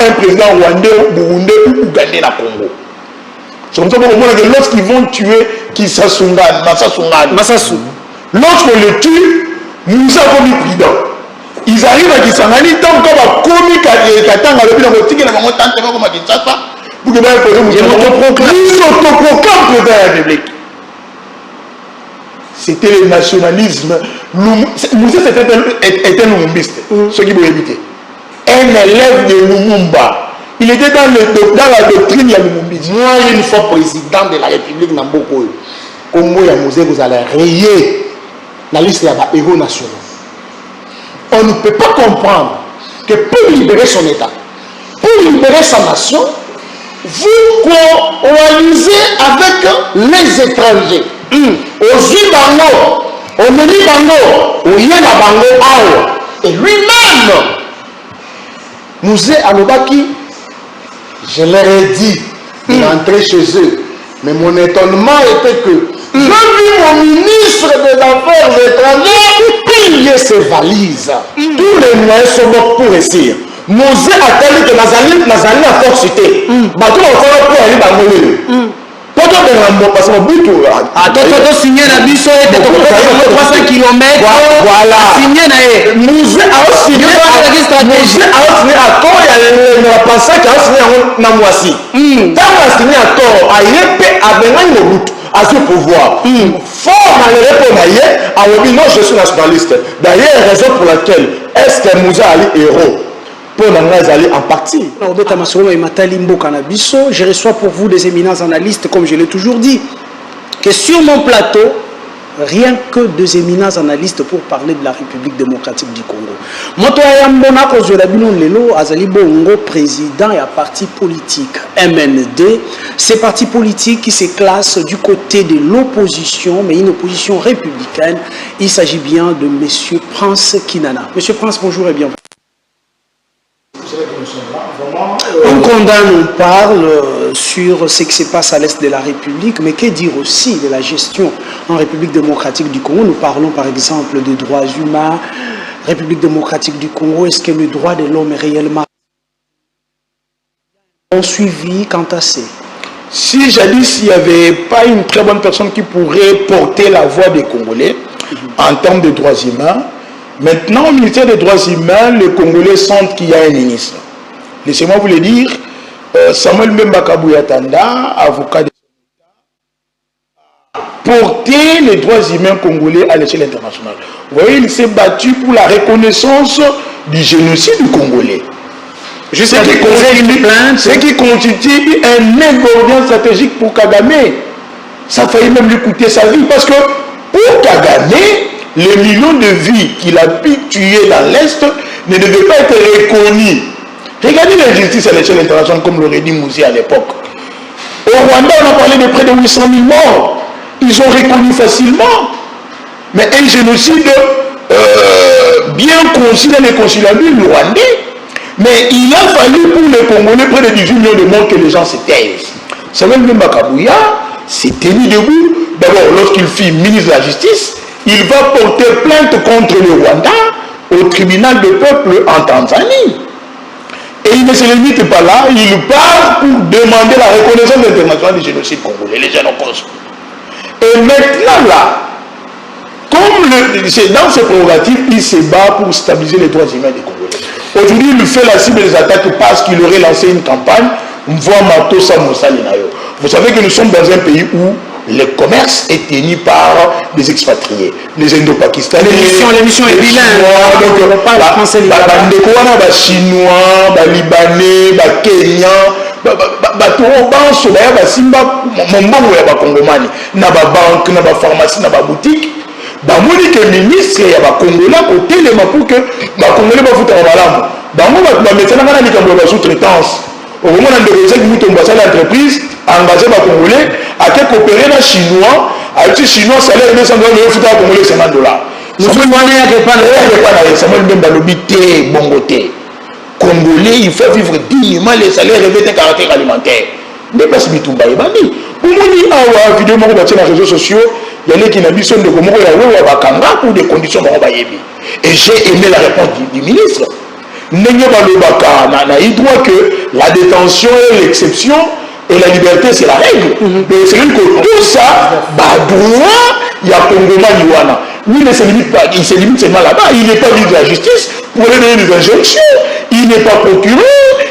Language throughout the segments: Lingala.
un président rwandais, burundais ou ougandais dans le Congo. C'est comme ça que lorsqu'ils vont tuer Kisasungane, Massassou, lorsqu'on le tue, nous avons mis prudent. Ils arrivent à Kisangani, tant qu'on va commis Katanga, le bilan de la tante comme à Kinshasa, pour que ils s'autoproclament président de la République. C'était le nationalisme. Moussa était un lumumbiste, ce qui vous éviter. Un élève de Lumumba. Il était dans la doctrine de Lumumba. Moi, une fois président de la République Namboko, comme moi, vous allez rayer la liste des héros nationaux. On ne peut pas comprendre que pour libérer son État, pour libérer sa nation, vous coalisez avec les étrangers. Ozui Bango, Omeni Bango, Oyena Bango Awa. Et lui-même nous est à Lobaki. Je leur ai dit d'entrer chez eux. Mais mon étonnement était que je vis mon ministre des Affaires étrangères plier ses valises. Tous les moyens sont bons pour réussir. Nous a tellement que Nazali a forcité. Bateau encore pour aller dans le monde. Parce que attends, signer la biso et 300 km. Voilà. Signer na nous a signé à tort, il y a un passage qui a signé na moisi. Tant a signé à tort, a yépé à Benani le bout à ce pouvoir. Fort malheureux pour Naïe, a dit non, je suis nationaliste. D'ailleurs, raison pour laquelle est-ce que Moussa Ali héros pour aller en partie. Je reçois pour vous des éminents analystes, comme je l'ai toujours dit, que sur mon plateau, rien que des éminents analystes pour parler de la République démocratique du Congo. Motoya Mbona Kozolabino Lelo, Azali Bongo, président et à parti politique MND. Ces partis politiques qui se classent du côté de l'opposition, mais une opposition républicaine. Il s'agit bien de M. Prince Kinana. M. Prince, bonjour et bienvenue. On condamne, on parle sur ce qui se passe à l'est de la République, mais que dire aussi de la gestion en République démocratique du Congo? Nous parlons par exemple des droits humains. République démocratique du Congo, est-ce que le droit de l'homme est réellement suivi quant à ça? Si jadis il n'y avait pas une très bonne personne qui pourrait porter la voix des Congolais en termes de droits humains, maintenant au ministère des droits humains, les Congolais sentent qu'il y a un ministre. Laissez-moi vous le dire, Samuel Mbemba Kabouyatanda, avocat de porter les droits humains congolais à l'échelle internationale. Vous voyez, il s'est battu pour la reconnaissance du génocide du Congolais. Ce qui constitue un ingrédient stratégique pour Kagame. Ça a failli même lui coûter sa vie parce que pour Kagame, les millions de vies qu'il a pu tuer dans l'Est ne devaient pas être reconnus. Regardez l'injustice à l'échelle internationale comme l'aurait dit Mouzi à l'époque. Au Rwanda, on a parlé de près de 800 000 morts. Ils ont reconnu facilement. Mais un génocide bien conçu dans les conciliabules rwandais. Mais il a fallu pour les Congolais près de 18 millions de morts que les gens se taisent. Samuel Mbemba Kabouya s'est tenu debout. D'abord, lorsqu'il fut ministre de la Justice, il va porter plainte contre le Rwanda au tribunal de peuple en Tanzanie. Et il ne se limite pas là, il part pour demander la reconnaissance internationale du génocide congolais, les jeunes en cause. Et maintenant là, comme c'est dans ses prérogatives, il se bat pour stabiliser les droits humains des Congolais. Aujourd'hui, il fait la cible des attaques parce qu'il aurait lancé une campagne, vous savez que nous sommes dans un pays où le commerce est tenu par des expatriés, les Indo-Pakistanais. L'émission est bilingue. Donc, on parle français, les Chinois, les Libanais, les Kenyans, na ba banque, na ba pharmacie, na ba boutique. Bamoni que ministre ya ba Congolais côté les pour que ba Congolais ba futa malamu. Bamoni ba médecin na ni kambo ba sous-traitance. Au moment où on a des l'entreprise engagé ba Congolais à coopérer na chinois, avec les chinois salaire de 200 $, mais futa Congolais $50. Nous sommes pas Samuel Mbemba lobité bongoté. Congolais, il faut vivre dignement, les salaires revêtent un caractère alimentaire. Mais pas si bitumba et bandi. Pour moi, il y a une vidéo sur les réseaux sociaux, il y a qui n'ont pas de comment il y a des conditions. Et j'ai aimé la réponse du ministre. Nenyo balobaka na droit que la détention est l'exception et la liberté c'est la règle. Mais c'est que tout ça, droit, il y a Congomani wana. Lui, il se limite seulement là-bas. Il n'est pas ministre de la justice pour aller donner des injonctions. Il n'est pas procureur,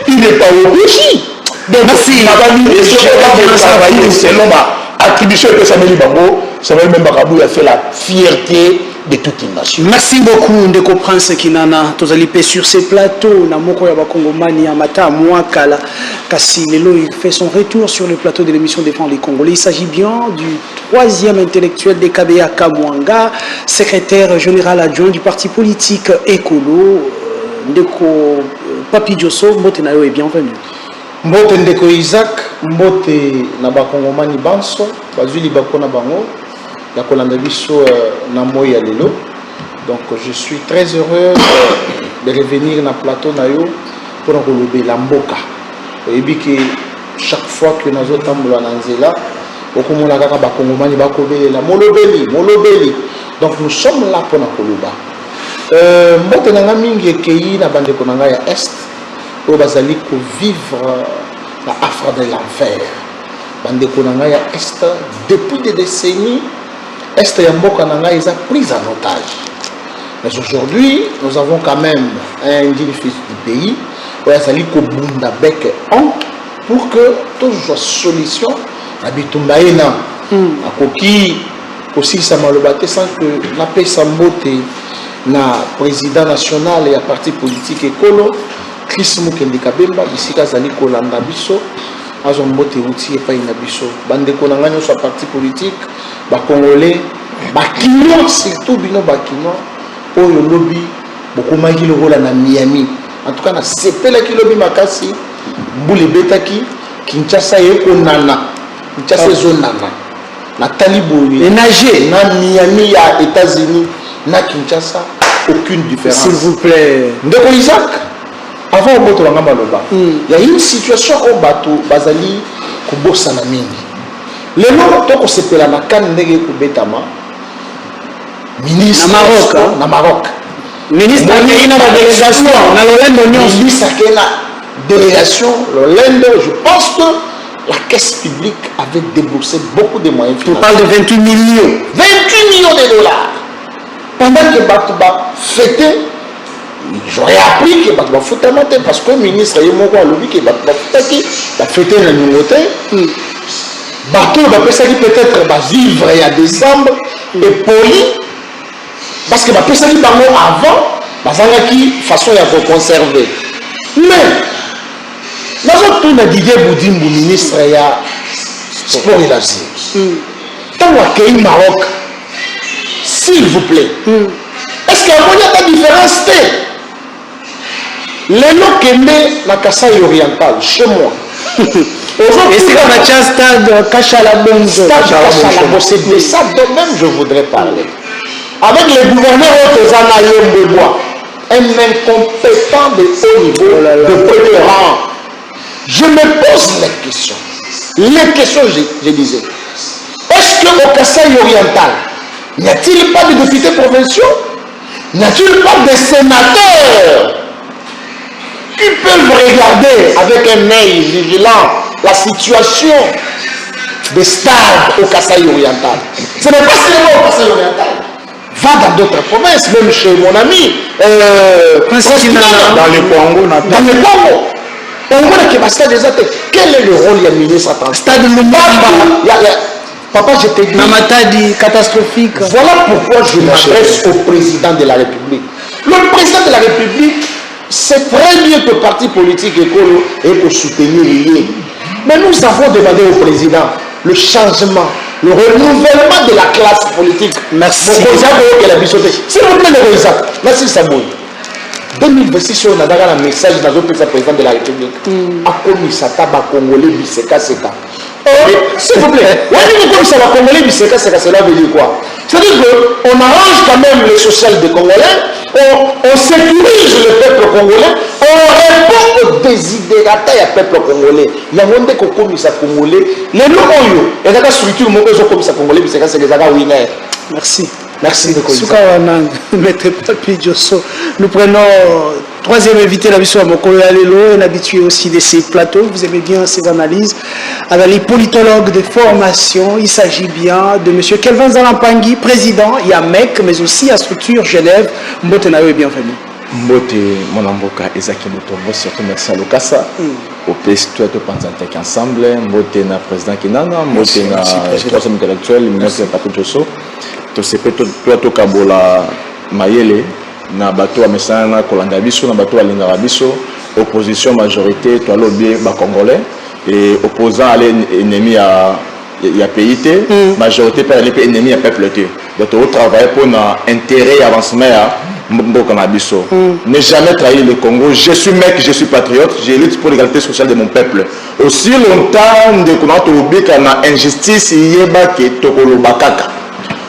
il n'est pas OPJ. Donc, merci. Madame la ministre, travailler selon ma attribution et Samuel Bango, Samuel Mbakabou a fait la fierté de toute une nation. Merci beaucoup, Ndeko Prince Kinana. Tozalipe sur ces plateaux, Namoko Yabakongomani, Amata, Mouakala, Kassi Lelo, il fait son retour sur le plateau de l'émission Défendre les Congolais. Il s'agit bien du troisième intellectuel des KBA Kamwanga, secrétaire général adjoint du parti politique Écolo, Ndeko Papi Diosso. Mbote Nayo est bienvenue. Mbote Ndeko Isaac, Mbote Nabakongomani Banso, Bazuli Bakona Bango. La Colandabiso Namoya Lelo. Donc je suis très heureux de revenir dans le plateau Nayo pour relever la Mboka. Et bien que chaque fois que nous avons Nanzela, on a la Bakongomani Bakobeli, la Molobeli. Donc nous sommes là pour Nakoluba. Mbote Nanga Mingi Kei na bande Konanga ya Est, où bazali ko vivre la affre de l'enfer. Bande Konanga ya Est depuis des décennies. Est Yamboka Nanga est prise en otage. Mais aujourd'hui, nous avons quand même un digne fils du pays, où il s'agit de Bunda Bec pour que tout soit solution. Nabitumbaena, à Koki, aussi ça m'a le battu sans que la paix s'embotte na président national et à parti politique écolo, Chris Mukendi Kabemba, ici Kazali Kolanda Bisso. Azombote outil et pas inabiso. Bande Konangano soit parti politique, ba Congolais, ba Kino, surtout bino ba Kino, oyo lobby, beaucoup magi le rôle na Miami. En tout cas, na sepela ki lobby makasi, boule betaki, Kinshasa yeko nana, Kinshasa zonana, na Talibo, et nager, na Miami à États-Unis, na Kinshasa, aucune différence. S'il vous plaît. Ndeko Isaac. Avant au il y a une situation au bateau, Bazali, Kubosa na mingi. Le nom toko sepela na kan ndege kubetama. Ministre na Maroc. Ministre na délégation na Lolendo Nyonso. Ministre na délégation Lolendo, je pense que la caisse publique avait déboursé beaucoup de moyens financiers. On parle de 28 millions. 28 millions de dollars. Pendant que Batouba fêtait, j'aurais appris que Batouba foutait parce que le ministre Yemoko a lobby que Batouba fêtait la nouveauté. Batouba peut-être vivre il y a décembre et poli parce que Batouba avant, Bazangaki façon de conserver. Mais nous avons tout le Didier Boudimbo, ministre il y a sport et l'Asie. Tant que Maroc, s'il vous plaît, est-ce qu'il y a une différence? Les noms qui est la Kasaï orientale, chez moi. Et c'est comme un stade Kachalabon. C'est de ça dont même je voudrais parler. Avec les gouverneurs de Bois, un incompétent de haut niveau, de premier rang. Je me pose les questions. Les questions, je disais. Est-ce qu'au Kasaï oriental, n'y a-t-il pas de députés provinciaux? N'y a-t-il pas de sénateurs qui peuvent regarder avec un œil vigilant la situation des stades au Kasaï oriental? Ce n'est pas seulement au Kasaï oriental. Va dans d'autres provinces, même chez mon ami, dans les Congo. Dans les Congo. On voit que le stade des athées. Quel est le rôle du ministre à Stade Lumumba. Papa, je te dis. Namatadi catastrophique. Voilà pourquoi je m'adresse au président de la République. Le président de la République, c'est très bien que le parti politique écolo est pour soutenir l'IE. Mais nous avons demandé au président le changement, le renouvellement de la classe politique. Merci. S'il vous plaît, le président. Merci, Samoui. 2026, on a un message dans le président de la République. A commis ça, tabac congolais, biseka, seka. S'il vous plaît, cela veut dire quoi? C'est-à-dire qu'on arrange quand même le social des Congolais, on sécurise le peuple congolais, on répond aux désidératas du peuple congolais. Il y a un monde qui commis ça congolais. Les noms, il y a une structure qui commis ça congolais, c'est que c'est des winner. Merci. Merci de Maître Papi Diosso. Nous prenons troisième invité, la mission à Mokolo Alelo, un habitué aussi de ces plateaux. Vous aimez bien ces analyses. Alors, les politologues de formation, il s'agit bien de M. Kelvin Zalampangui, président, il y a MEC, mais aussi à structure Genève. Mbote Nayo est bienvenue. Mbote Monamboka Ezaki Mutombo, surtout merci à Lokasa. Au PS, toi, tu penses ensemble. Mbote na président Kinana, Mbote na troisième intellectuel, ministre Papi Diosso. Tu sais que toi, tu Kabola Mayele, na bateau à Messana, Kolanda Bisso, na bateau à Lingara Bisso, opposition majorité, toi, l'objet, Congolais, et opposant à l'ennemi à PIT, majorité par l'ennemi à peuple. Donc, tu travailles pour l'intérêt et avancement à Mboka-Bisso. Ne jamais trahir le Congo. Je suis mec, je suis patriote, j'ai lutte pour l'égalité sociale de mon peuple. Aussi longtemps de qu'on a trouvé qu'il y a une injustice, il y a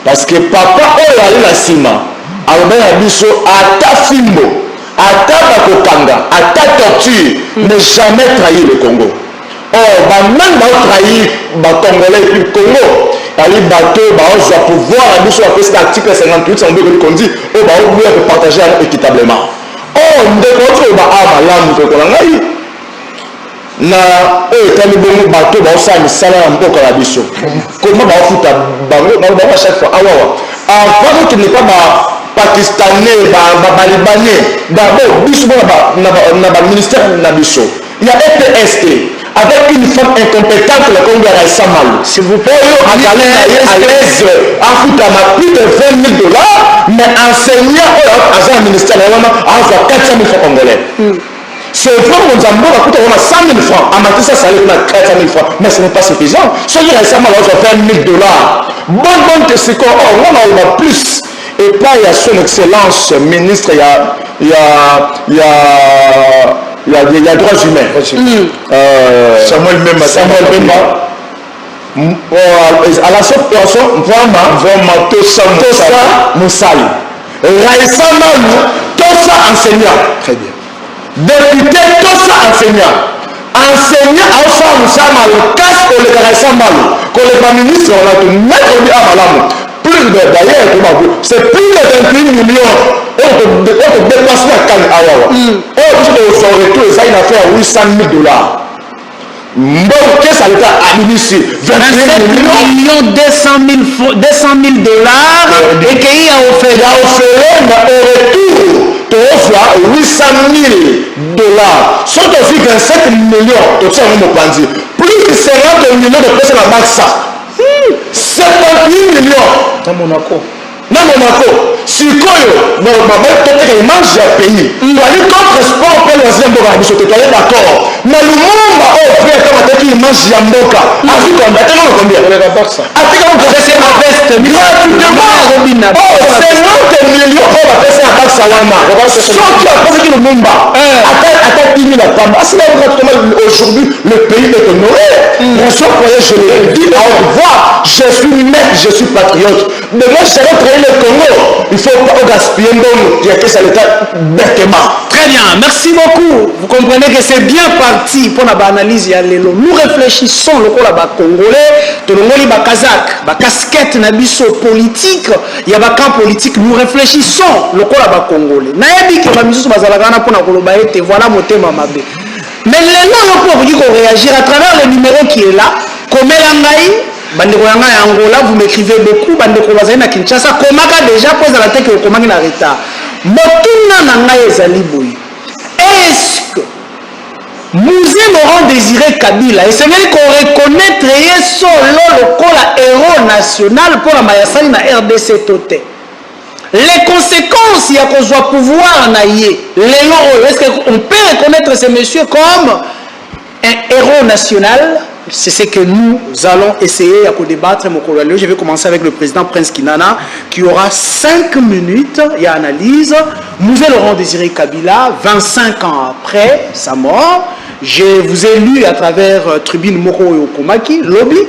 parce que papa oyo la sima alobela biso ata fimbo ata bakokanga ata torture ne jamais trahir le Congo. Or même trahir Congolais et puis le Congo ali bateau baozwa pouvoir à biso après cet article 58 ça on dit on va partager équitablement. Ndeko ba amalamu to kolanga na etali bongo bateau baosala misala ya mboka na biso comment baofuta bango chaque fois awawa avant que ne pas pakistanais balibanais d'abord biso na ministère na biso il y a EPST avec une femme incompétente le Congo a ça mal s'il vous plaît à l'aise à foutre à plus de $20,000 mais enseignant à un ministère à 400 000 francs congolais. C'est vrai qu'on a 100 000 francs, à Matissa, ça allait à 400 000 francs, mais ce n'est pas suffisant. Ce qui est récemment, on va faire $1,000. Bon, que c'est qu'on a plus. Et pas, il y a son excellence, ministre, il y a droits humains. Samuel Memba. À la seule personne, vraiment, Tosa Moussali. Récemment, Tosa enseignant. Très bien. Député, tout ça enseignant. Enseignant à faire un samal, casse pour le caressant mal. Quand le ministre, on a tout mettre à malam. Plus de d'ailleurs, c'est plus de 28 millions. On dépasse la canne à Wawa. On son retour, ça il a fait $800,000. Bon, qu'est-ce que l'État a initié 27 millions 200 000 $, et qu'il a offert au retour. Tu offres $800,000. Sont aussi 27 millions. Tu sais, plus de 50 millions de personnes à Maxa. 78 millions. Dans Monaco. Dans Monaco. Si Koyo, il mange à pays. Il va aller contre sport pour le deuxième boka. Je suis d'accord. Mais le monde a offert comme il mange à Mboka. Avec combien? Combien? Avec c'est ma veste. Gratuitement. 50 millions pour la personne à Barcelona. Sauf qu'il a posé le monde. Attends 10 000 à Pamba. C'est là où aujourd'hui le pays est honoré. Bonsoir, je l'ai dit à haute voix. Je suis mec, je suis patriote. Mais moi, je vais travailler le Congo. Il ne faut pas gaspiller il y a que ça l'État bêtement. Très bien, merci beaucoup. Vous comprenez que c'est bien parti pour l'analyse. Nous réfléchissons le Congolais, de l'Ongoli Kazakh, la casquette nabiso politique, il y a un camp politique. Nous réfléchissons le Congolais. Naïbi que la mission bazalagana pour la voilà mon thème mabé. Mais les gens pour réagir à travers le numéro qui est là, comme l'angaï. Bandeko yanga ya Angola, vous m'écrivez beaucoup. Bandeko bazali na Kinshasa, komaka déjà pose la tête que komaki na retard. Motuna nanga ezali boy. Est-ce que Mouzé Laurent Désiré Kabila, et c'est vrai qu'on reconnaître solo le héros national pour la Mayasani na RDC Toté. Les conséquences, il y a qu'on soit pouvoir naïe. Est-ce qu'on peut reconnaître ces messieurs comme un héros national? C'est ce que nous allons essayer à débattre. Je vais commencer avec le président Prince Kinana qui aura 5 minutes et analyse. Mouzé Laurent Désiré Kabila, 25 ans après sa mort. Je vous ai lu à travers Tribune Moko et Okomaki, Lobby.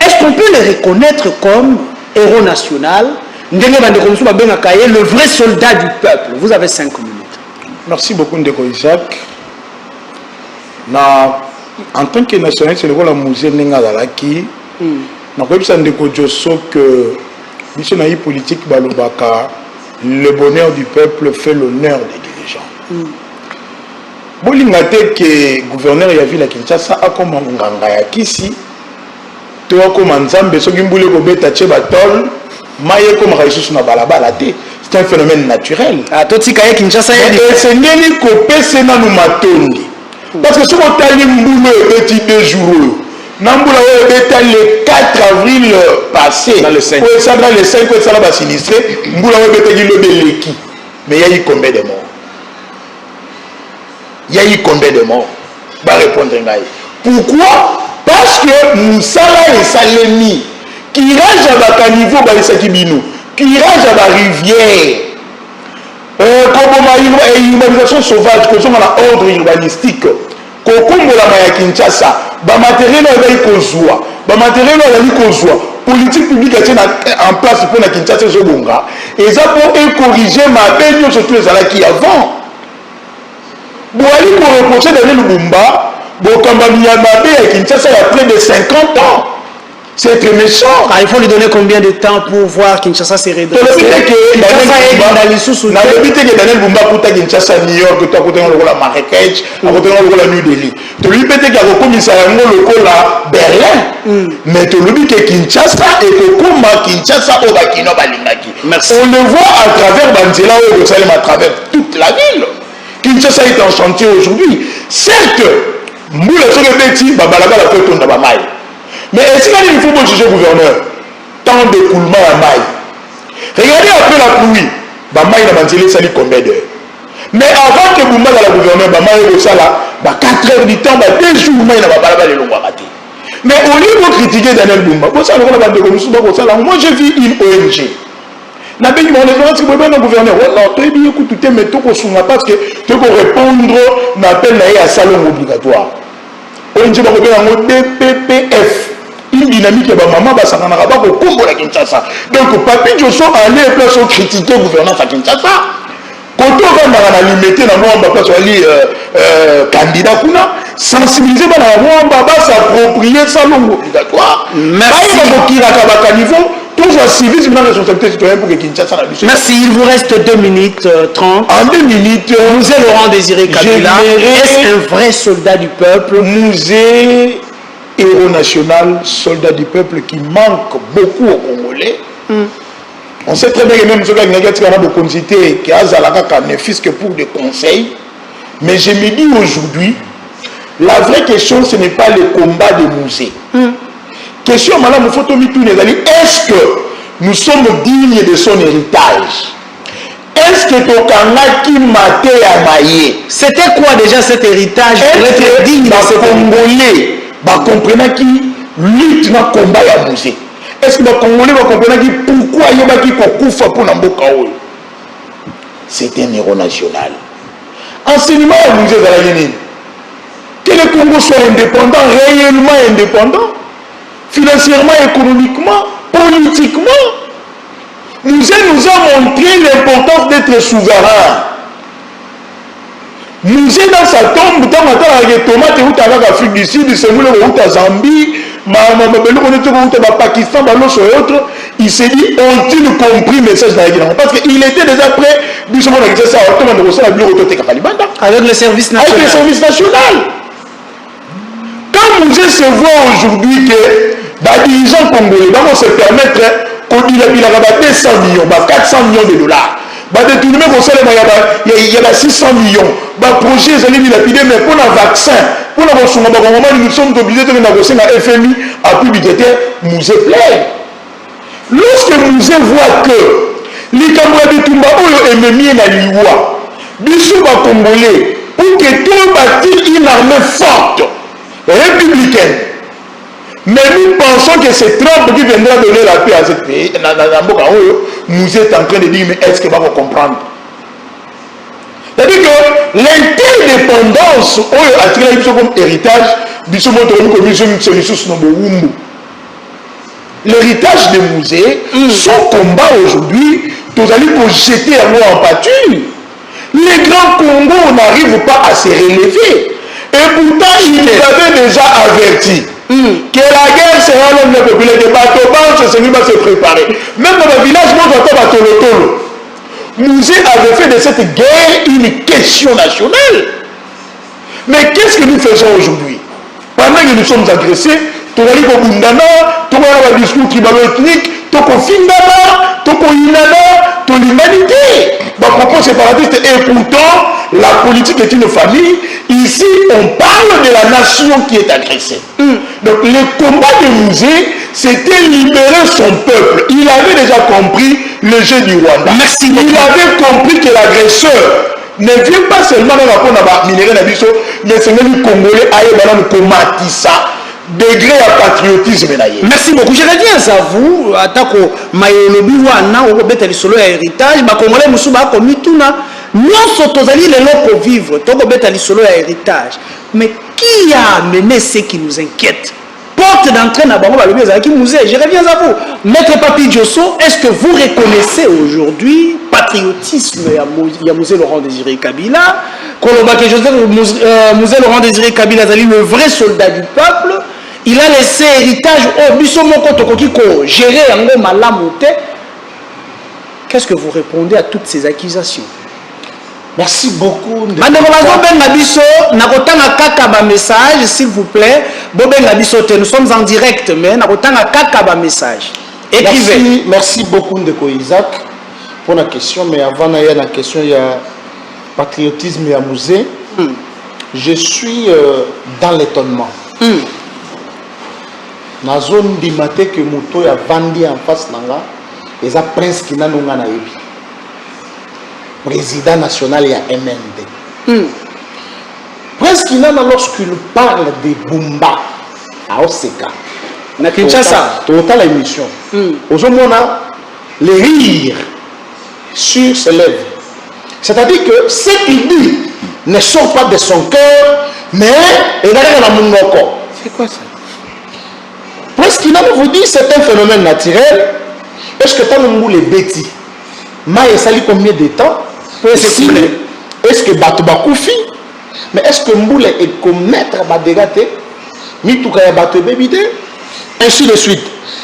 Est-ce qu'on peut les reconnaître comme héros national? Le vrai soldat du peuple. Vous avez 5 minutes. Merci beaucoup, Ndeko Isaac. En tant que nationaliste, c'est le rôle de Mouzé Nengadalaki. Je sais que Mission naïe politique balobaka, le bonheur du peuple fait l'honneur des dirigeants. Bolingate que gouverneur ya ville Kinshasa a comme nganga ya kisi, to comme nzambe so gimbule ko beta che batol, maye comme raisusu na balabala te. C'est un phénomène naturel. Ah, tout ce qui Kinshasa et c'est neli ko pese na matondi. Parce que si on tali mboulo petit 2 jours. Namboula était le 4 avril passé. Dans le 5. Dans le 5, ça va sinistré. Mboula était le Beleki. Mais il y a eu combien de morts? Il y a eu combien de morts? Va répondre. Pourquoi? Parce que Moussala et Salemi, qui rage à niveau Balisakibino, qui rage à la rivière, comme une urbanisation sauvage, comme un ordre urbanistique, kokombola ya Kinshasa ba matériel ezali kozwa ba matériel ezali kozwa politique publique est en place pour na Kinshasa zobonga et ça pour corriger ma peine surtout ezalaki avant boali pour reprocher Daniel Lubumba bokamba miyamabe ya Kinshasa il y a plus de 50 ans. C'est très méchant. Ah, il faut lui donner combien de temps pour voir Kinshasa se redresser? Daniel Bumba kuta Kinshasa, New York, tu as côté la Marrakech, à côté la New Delhi. Tu lui pété qu'il y a un commissariat à Berlin. Mais tu lui dis que Kinshasa et que comme Kinshasa au Bakino Balingaki. On le voit à travers Banzela ou Jerusalem, à travers toute la ville. Kinshasa est en chantier aujourd'hui. Certes, Moula Sogabeti, Babalaga la fait ton maille. Mais est-ce qu'il faut juger le gouverneur? Tant d'écoulement à maille. Regardez après la pluie. Maille n'a pas sali combien d'heures? Mais avant que Boumba la gouverneur, maille ça là, 4 heures du temps, 2 jours, maille n'a pas les longs ratés. Mais au lieu de critiquer Daniel Boumba, moi j'ai vu une ONG. Na bien mon référence qui peut le gouverneur. Non, tu es bien écouté, mais tu ne parce que tu peux répondre n'appel à salon obligatoire. ONG va répondre DPPF. Une dynamique de maman va s'en aller au Congo à Kinshasa. Donc, Papi Diosso allait place au critiquer gouvernance à Kinshasa. Quand on va dans la limiter dans le place où candidat kuna sensibiliser dans la baba s'approprier salon obligatoire. Merci. Merci, il vous reste 2 minutes 30. En 2 minutes, Musée Laurent Désiré Kabila, est-ce un vrai soldat du peuple? Musée héros national, soldat du peuple qui manque beaucoup aux Congolais. On sait très bien que même ceux qui ont de consulter, qui ne fût que pour des conseils. Mais je me dis aujourd'hui, la vraie question, ce n'est pas le combat de musée. Question, madame Fotomitoune, est-ce que nous sommes dignes de son héritage? Est-ce que Tokanga qui m'a maillé? C'était quoi déjà cet héritage pour être digne de ce Congolais? Comprenant qui lutte dans le combat à musée. Est-ce que les Congolais comprennent pourquoi il y a qui Koufa pour Namboka? C'est un héros national. Enseignement à musée de la Guinée. Que le Congo soit indépendant, réellement indépendant, financièrement, économiquement, politiquement. Musée nous a montré l'importance d'être souverain. Musée dans sa tombe, dans la tomate ou à l'Afrique du Sud, c'est nous à Zambie, Pakistan, il s'est dit, ont-ils compris le message de la Guinée? Parce qu'il était déjà prêt, avec le service national. Avec le service national. Quand Musée se voit aujourd'hui que les dirigeants congolais vont se permettre qu'il y a 200 millions, 400 millions de dollars. Il y a 600 millions. Le projet est dilapidé, mais pour le vaccin, pour le vaccin, nous sommes obligés de négocier la FMI à plus budgétaire, Musée plaît. Lorsque Musée voit que les Camerounais de Tumba ont émis la Liwa, Bissou va Congolais, pour que tout bâtit une armée forte, républicaine. Mais nous pensons que c'est Trump qui viendra donner la paix à ce pays. Nous est en train de dire, mais est-ce qu'il va comprendre? C'est-à-dire que l'interdépendance, comme héritage, l'héritage des musées, son combat aujourd'hui, nous allons pour jeter un mot en pâture. Les grands Congos n'arrivent pas à se relever. Et pourtant, ils avaient déjà averti que la guerre sera l'homme de populaire de bateau, se préparer. Même dans le village, moi, j'entends ma tolo. Musée avait fait de cette guerre une question nationale. Mais qu'est-ce que nous faisons aujourd'hui? Pendant que nous sommes agressés, tu vas aller au Bundana, tu vas avoir un discours tribalo-ethnique, tu vas Findana, tu vas Inana, tu l'humanité. Ma propos séparatiste, et pourtant, la politique est une famille. Ici, on parle de la nation qui est agressée. Donc, le combat de Musée, c'était libérer son peuple. Il avait déjà compris le jeu du Rwanda. Merci. Il avait compris que l'agresseur ne vient pas seulement dans la peau de minerai d'Abisso, mais c'est même le Congolais aille dans le comatissa. Degré à patriotisme. Merci beaucoup. Je reviens à vous. Atako Mayolobi wana au beta li solo ya héritage. Ba Congolais musuba ko mituna. Nyonso tozali lelo ko vivre. Toko beta li solo ya héritage. Mais qui a amené ce qui nous inquiète? Porte d'entrée na bango balobi ezaki musée. Je reviens à vous. Maître Papi Diosso, est-ce que vous reconnaissez aujourd'hui patriotisme ya musée Laurent Désiré Kabila? Koloba que Joseph musée Laurent Désiré Kabila zali le vrai soldat du peuple. Il a laissé héritage au Bissomoko Tokokiko gérer Yango Malamute. Qu'est-ce que vous répondez à toutes ces accusations? Merci beaucoup. Madame Nabiso, Nakotanga Kakaba message, s'il vous plaît. Boben Nabiso, nous sommes en direct, mais Nakotanga Kakaba message. Écrivez. Merci beaucoup, Ndeko Isaac, pour la question. Mais avant d'aller la question, il y a patriotisme et musée. Je suis dans l'étonnement. Na zone di maté que moto ya vandi en face nanga eza prince kina nonga na yebi président national ya MND. Prince Kinana lorsqu'il parle de Bumba à Oseka na Kinshasa total émission ozomona les rires sur ses lèvres, c'est-à-dire que ce qu'il dit ne sort pas de son cœur mais il est dans la monoko. C'est quoi ça? Parce qu'il vous dit c'est un phénomène naturel. Est-ce que tu as le bêtis? Mais ça lui combien de temps? Est-ce que Batouba Koufi? Mais est-ce que Mboule est commettre Badegate? Mitouka Batou Bébide? Ainsi de suite.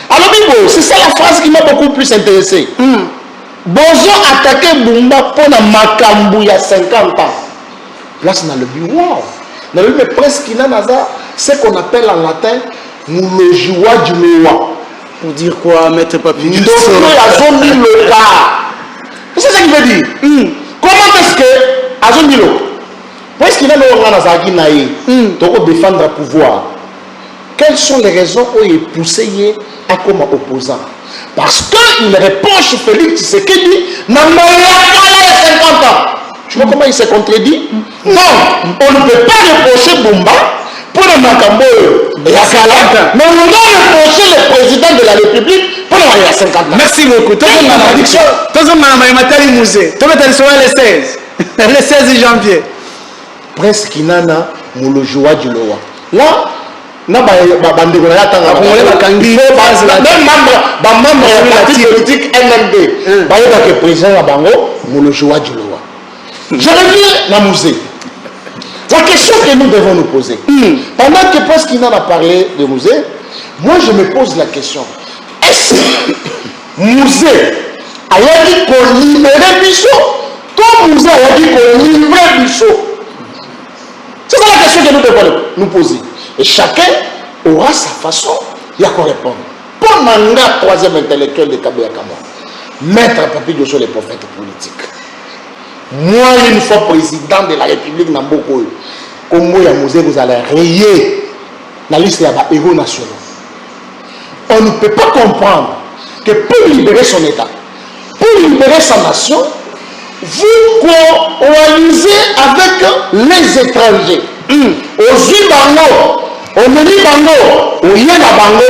Alors, Bibo, c'est ça la phrase qui m'a beaucoup plus intéressé. Bozo attaqué Bumba pour la Makambu il y a 50 ans. Place dans le bureau. Dans le presque il a ce qu'on appelle en latin le joie du loi. Pour dire quoi, Maître Papi? C'est ça qu'il veut dire. Comment est-ce que Azonilo, parce qu'il a le pour défendre le pouvoir, quelles sont les raisons où il est poussé à comme opposant? Parce qu'il reproche Félix Tshisekedi n'a pas 50 ans. Tu vois comment il s'est contredit? Non, on ne peut pas reprocher Bumba pour le Makambo et la Kalanta. Mais on doit reprocher le président de la République pour le 50 ans. Merci beaucoup. Tout le monde musée. Tout le monde le 16 janvier. Prince Kinana, le joie du loi. Là, na bande ko na tanga ko le bakangi même membre ya parti politique NMD ba yoka que président ya bango le joie du loi. Je reviens dans le musée. La question que nous devons nous poser, pendant que Prince Kinana a parlé de musée, moi je me pose la question, est-ce que musée a dit qu'on libérait Bichot? Tout musée a dit qu'on libérait Bichot? C'est ça la question que nous devons nous poser. Et chacun aura sa façon de répondre. Pour Manga, troisième intellectuel de Kabila Kama, Maître Papi Diosso, les prophètes politiques. Moi, une fois président de la République Namboko, comme moi, vous allez rayer la liste des héros nationaux. On ne peut pas comprendre que pour libérer son État, pour libérer sa nation, vous coalisez avec les étrangers. Au Zibango, au Menibango, au Yenabango,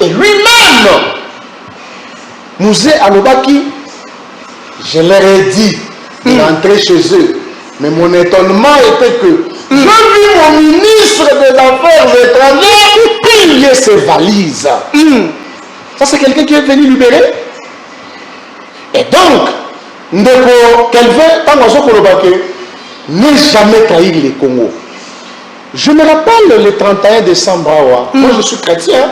et lui-même, Mouzé Alobaki, je leur ai dit d'entrer chez eux. Mais mon étonnement était que j'ai vu mon ministre des Affaires étrangères plier ses valises. Ça, c'est quelqu'un qui est venu libérer. Et donc, Ndeko Kelvin, n'est jamais trahi les Congo. Je me rappelle le 31 décembre, moi je suis chrétien,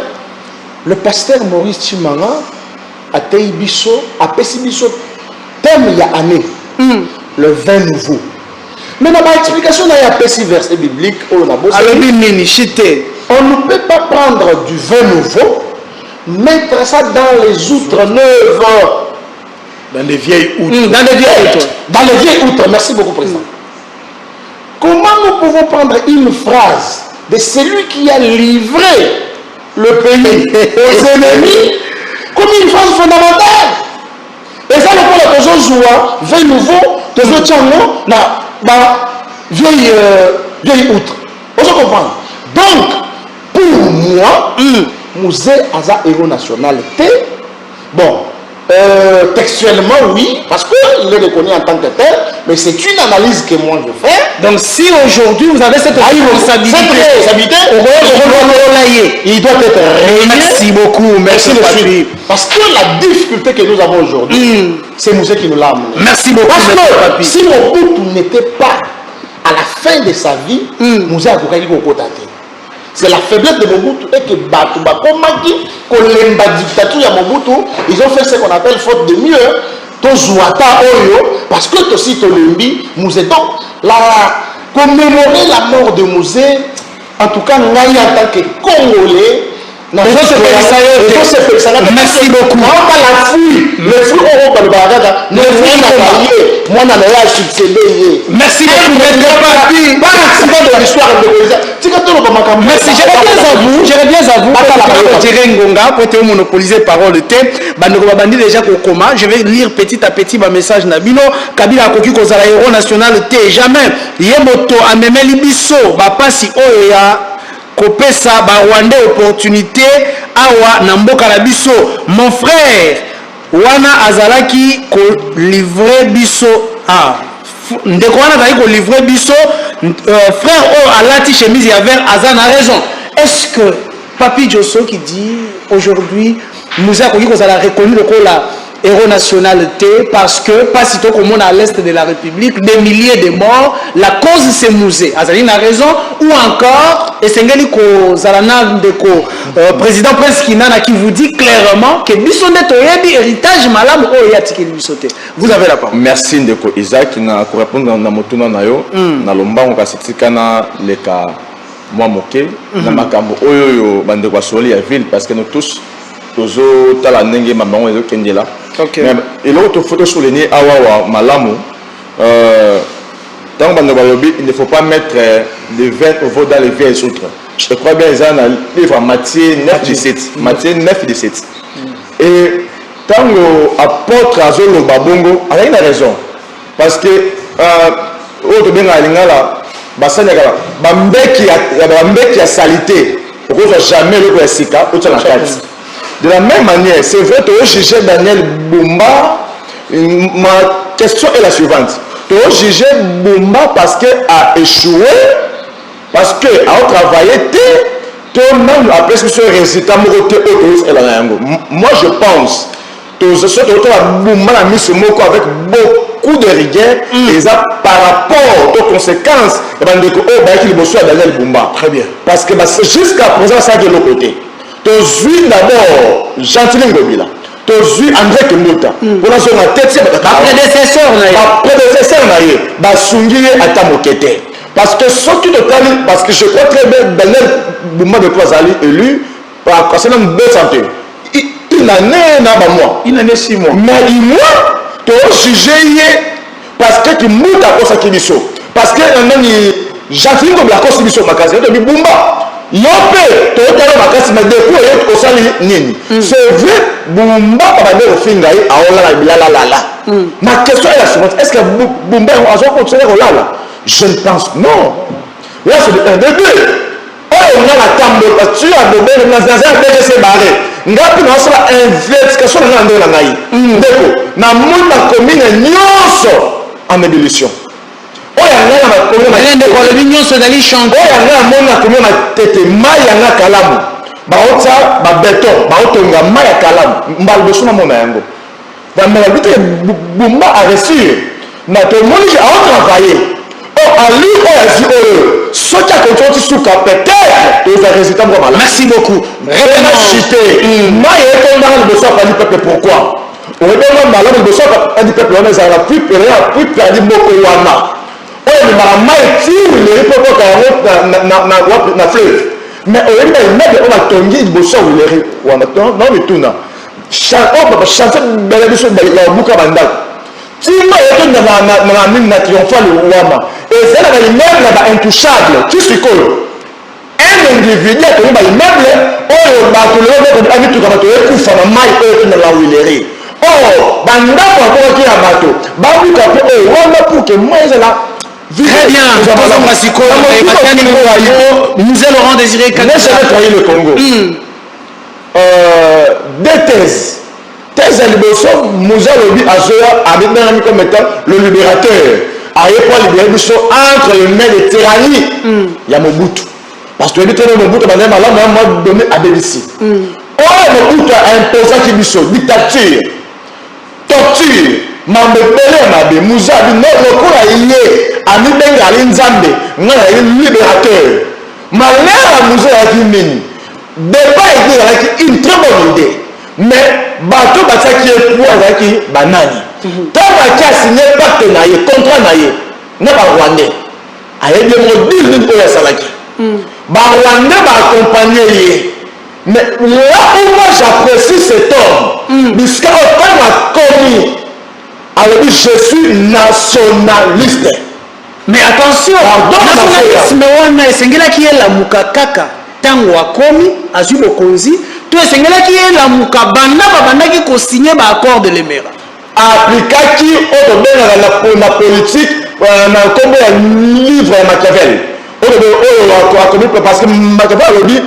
le pasteur Maurice Chimanga a tei biso a pesi biso thème il y a année le vin nouveau. Mais dans ma explication, il y a un verset biblique. On ne peut pas prendre du vin nouveau, mettre ça dans les outres neuves. Dans les vieilles outres. Dans les vieilles outres. Merci beaucoup, Président. Comment nous pouvons prendre une phrase de celui qui a livré le pays aux ennemis comme une phrase fondamentale? Et ça, le point de joie, vin nouveau, de Tchango, vieille outre. Vous comprenez? Donc, pour moi, musée Aza Héros National, bon, textuellement, oui, parce qu'il est reconnu en tant que tel, mais c'est une analyse que moi je fais. Donc, si aujourd'hui vous avez cette responsabilité, il doit être rayé. Merci beaucoup, merci Papi. Parce que la difficulté que nous avons aujourd'hui, c'est Mouzé qui nous l'a amené. Merci beaucoup, parce que si Mobutu n'était pas à la fin de sa vie, Mouzé a dit qu'on peut. C'est la faiblesse de Mobutu et que Batu Bakomaki, qu'on l'aime la dictature de Mobutu, ils ont fait ce qu'on appelle faute de mieux, Tozuata Oyo, parce que aussi Tolembi, Mouzé. Donc, commémorer la mort de Mouzé, en tout cas, nous en tant que Congolais, merci beaucoup. Merci beaucoup. J'irai bien à vous. Pour te monopoliser parole de thé. Déjà je vais lire petit à petit ma message Nabino. Kabila Koki Kozala Héros National T. Jamais. Yemoto Amemeli Bisso. Bapasi Oya. Kopesa Rwandais opportunité awa Namboka na biso. Mon frère wana azalaki ko livrer biso ndeko wana azalaki ko livrer biso frère o alati chemise ya vert azana raison. Est-ce que Papi Josso qui dit aujourd'hui nous a connu qu'on a reconnu le rôle héros nationalité parce que pas sitôt comme on à l'est de la République des milliers de morts, la cause c'est Mouzé. Azali a raison ou encore et c'est Zalana Ndeko président Prince Kinana qui vous dit clairement que Bissonde Toyebi héritage malam o yatiki Bissoté. Vous avez la parole. Merci Ndeko Isaac na ko répondre na motuna na yo na lomba on ka sitikana le ka moi moké na makambo oyo bande kwa soli ya ville parce que nous tous tozo tala ndenge mabango ezo kendela. OK. Mais et l'autre photo souligner awa malamu tant il ne faut pas mettre le vin nouveau dans les vieilles outres. Je crois bien ils ont un livre Matthieu 9:17. Matthieu 9:17. Et tant l'apôtre Azolo Babongo, il a une raison. Parce que autre bien à l'ingala, bambeki a salité. Pour que jamais le sika ou la tête. De la même manière, c'est vrai que juger Daniel Bumba. Ma question est la suivante. Tu juger Bumba parce qu'il a échoué, parce qu'il a travaillé, tu même après ce résultat, moi je pense que ce Bumba a mis ce mot avec beaucoup de rigueur et ça par rapport aux conséquences de Daniel Bumba. Très bien. Parce que jusqu'à présent, ça de l'autre côté. Tu as d'abord Gentilin Gobila. Tu as André Kemota. Pour la zone tête, prédécesseur parce que ce qui parce que je crois très bien Daniel Bumba de Kwazali élu par concernant bonne santé. Il a né dans mois. Il a né 6 mois. Mais moi, tu as jugé parce que tu montes à cause de Kibiso. Parce que Gentilin Gobila cause de Kibiso Makazi. Tu as Bumba. Yopé, tu as makasi mais depuis au sali nini. C'est vrai, Bumba pas de fingaï à Ola. Ma question est la suivante, est-ce que Bumba a continué à Ola? Je ne pense non. Là c'est un début. Oh, on a la table, tu as de belles nazar BGC barré. Ngapi na sala investigation na ndo na ngai. Ndeko, na munda commune nyonso en ébullition. Bumba a reçu. Mais tout le monde a travaillé. Oh, à lui, on a dit, ce qui a continué sous peut-être, bozwa résultat moko malade. Merci beaucoup. Réellement chuté. Moi et dans le bossa pas du peuple pourquoi? On est dans malade le bossa pas du peuple on est à la plus perdu moko wana. On est dans mai tire le peuple ka na fleuve. Mais on est dans on a tongi bossa ou le wana non mais tout na. Chanter belle biso la buka banda. Tima est dans la mine triomphale wana. Et c'est là l'immeuble là intouchable. Qui se colle? Un individu qui est dans l'immeuble, oh, bateau ami tout comme tu es couffé na mai et dans la huilerie. Oh, banda pour qui a bateau. Babu kapé oh, wana pour que moi là. Très bien. Nous allons désirer que jamais trahi le Congo. Deux thèses. Thèse à Liboso, Moussa Lobi Azoya avec un comme étant le libérateur. Aïe pour libérer Bisso entre les mains de tyrannie. Il y a Mobutu. Parce que le Mobutu m'a donné à Bélissi. Oh, Mobutu a imposé qui Bisso, dictature, torture, Mambele, Moussa, non, le coup a lié à Nibenga Linzambe, un libérateur. Malheur à Moussa a dit Mini. Débat est une très bonne idée. Mais bateau bataki pour azaki banani tant a signé pacte naie contrat naie na ba rwandais aye de module ni oya salaki ba rwandais ba accompagner mais là où moi j'apprécie cet homme puisque autant a commis alors je suis nationaliste. Mais attention, nationalisme wana esengela ki la mukakaka tango akomi azwi bokonzi to esengela ki la mukabanda babandaki ko signer ba accord de l'Emera appliquaki au domaine la politique na kombo ya livre ya Machiavel parce que Machiavel a dit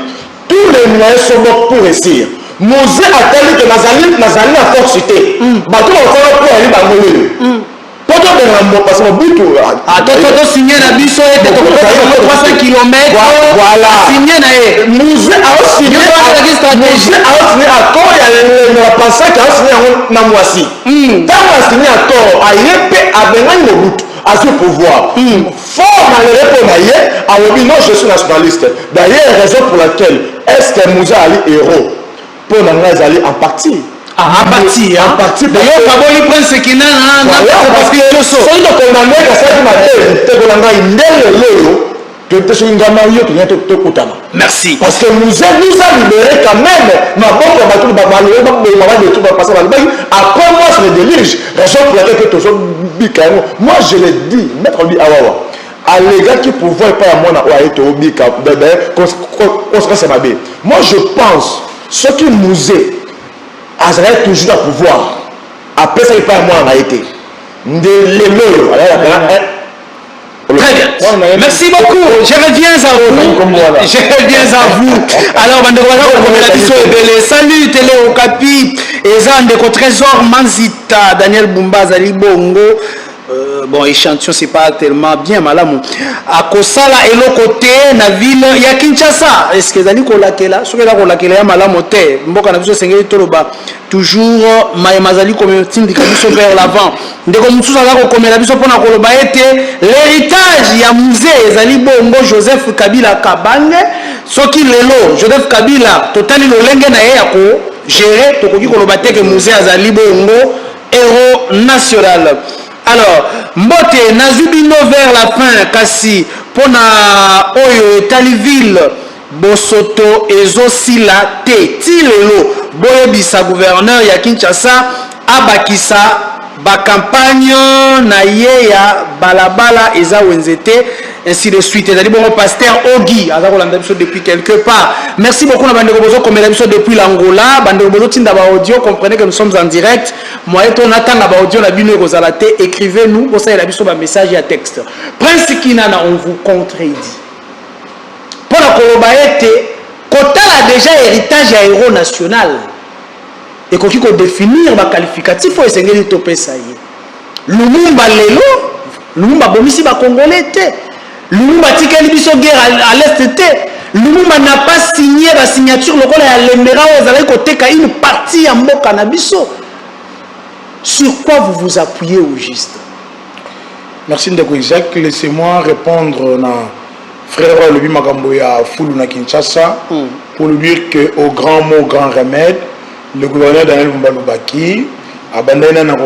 tous les moyens sont bons pour réussir. Mosé a dit que Nazali a forcité bato ba fera pour aller bangolelo poto de parce que butu toto signé na biso et to 300 km voilà signé na e Mosé a signé accord ya pensa que a signé na mwasi tant a signé accord a yepé abenga Mobutu à ce pouvoir fort malheureux pour naïe a dit non je suis nationaliste d'ailleurs raison pour laquelle est-ce que Moussa Ali héros pour nous aller en partie en partie d'ailleurs Kaboli Prince Kina parce que c'est donc on a mis ça qui m'a dit te kolanga indele lelo que te ngama yo to kutana. Merci parce que nous a libéré quand même ma bonne bateau ba malheureux ba de tout va passer par le bail après moi je le délige raison pour laquelle que toujours bikano moi je l'ai dit mettre lui awawa à l'égard qui pouvoir pas à moi na oaito bika bébé conséquence ma bé moi je pense ce qui nous est Azraël toujours à pouvoir. Après ça, il pas moi en Haïti. Très bien. Merci beaucoup. Je reviens à vous. Je reviens à vous. Alors, salut Télé Okapi. Ezan de Trésor Manzita. Daniel Bumba Zali Bongo. Bon, échantillon, c'est pas tellement bien, malamou. À Kosala et le côté, na ville, il y a Kinshasa. Est-ce que Zali Kolakela, ce que la Kolakela, ya malamote, Mboka na biso sengeli toloba, toujours, Mazali comme syndicatisme vers l'avant. Ndeko Moussou Zala comme la biso pona koloba ete, l'héritage, ya musée, Zali Bongo, Joseph Kabila Kabange, soki lelo, Joseph Kabila, totali lo lenge na ye ya ko, gérer, tokoki koloba teke musée, Zali Bongo, héros national. Alors, Mbote, Nazubino vers la fin, Kassi, Pona Oyo, Taliville, Bosoto, Ezosila, Te, Tilelo, Boyebisa, gouverneur, Yakinchasa, Abakisa, Bakampagne, Nayeya, Balabala, Eza Wenzete, ainsi de suite. Et bon, pasteur Ogi, depuis quelque part. Merci beaucoup, Bandeko Bozo, comme depuis l'Angola. Bandeko Bozo, Tindaba Audio, comprenez que nous sommes en direct. Moi, on attend la audio, la bine Rosalate, écrivez-nous, pour ça, il a vu un message et un texte. Prince Kinana, on vous contredit. Pour la Kolobaete, Kota a déjà héritage à héros national. Et quand il faut définir le qualificatif, il faut essayer de toper ça. Lumumba Lelo, Lumumba Bomisi ba Congolais. Lumumba tikeli biso guerre à l'est. Lumumba n'a pas signé la signature le rôle à l'Emera où vous avez côté une partie en Mboka na biso. Sur quoi vous vous appuyez au juste? Merci Ndeko Isaac. Laissez-moi répondre na frère Lobi Makambo ya Foulou na Kinshasa, pour lui dire qu'au grand mot, grand remède, le gouverneur Daniel Mbalobaki a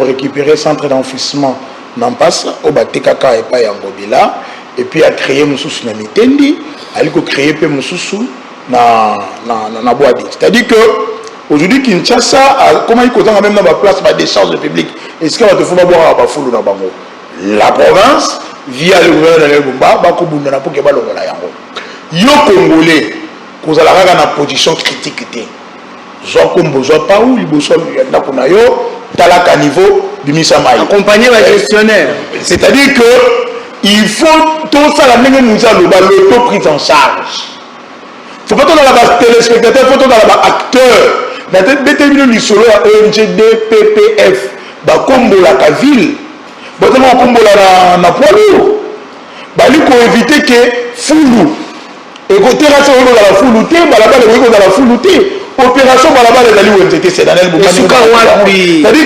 récupéré le centre d'enfouissement Nampasa, au Batekaka et pas Yangobila, et puis a créé Moussous na Mitendi, a créé Moussous na Boadi. C'est-à-dire que aujourd'hui Kinshasa, comment il compte même dans la place des charges publiques, est-ce qu'il va te faire boire à Foulou na Bango? La province, via le gouverneur Daniel Bumba, Bakobunda pour que Balongola Yango. Yo Congolais, vous avez une position critique. Accompagné par gestionnaire. C'est-à-dire que il faut tout ça la même nous a l'auto-prise en charge. Il ne faut pas tout dans la téléspectateur, il faut tout dans la acteur. La tête déterminée du solo à ENGD, PPF, Bakombo la Kaville, Bakombo la Napoilo. Il faut éviter que Foulou. Et côté là, c'est la foulouté, balaba le dans la foulouté. Opération balaba les alliés ont été c'est Daniel Boumba. C'est-à-dire que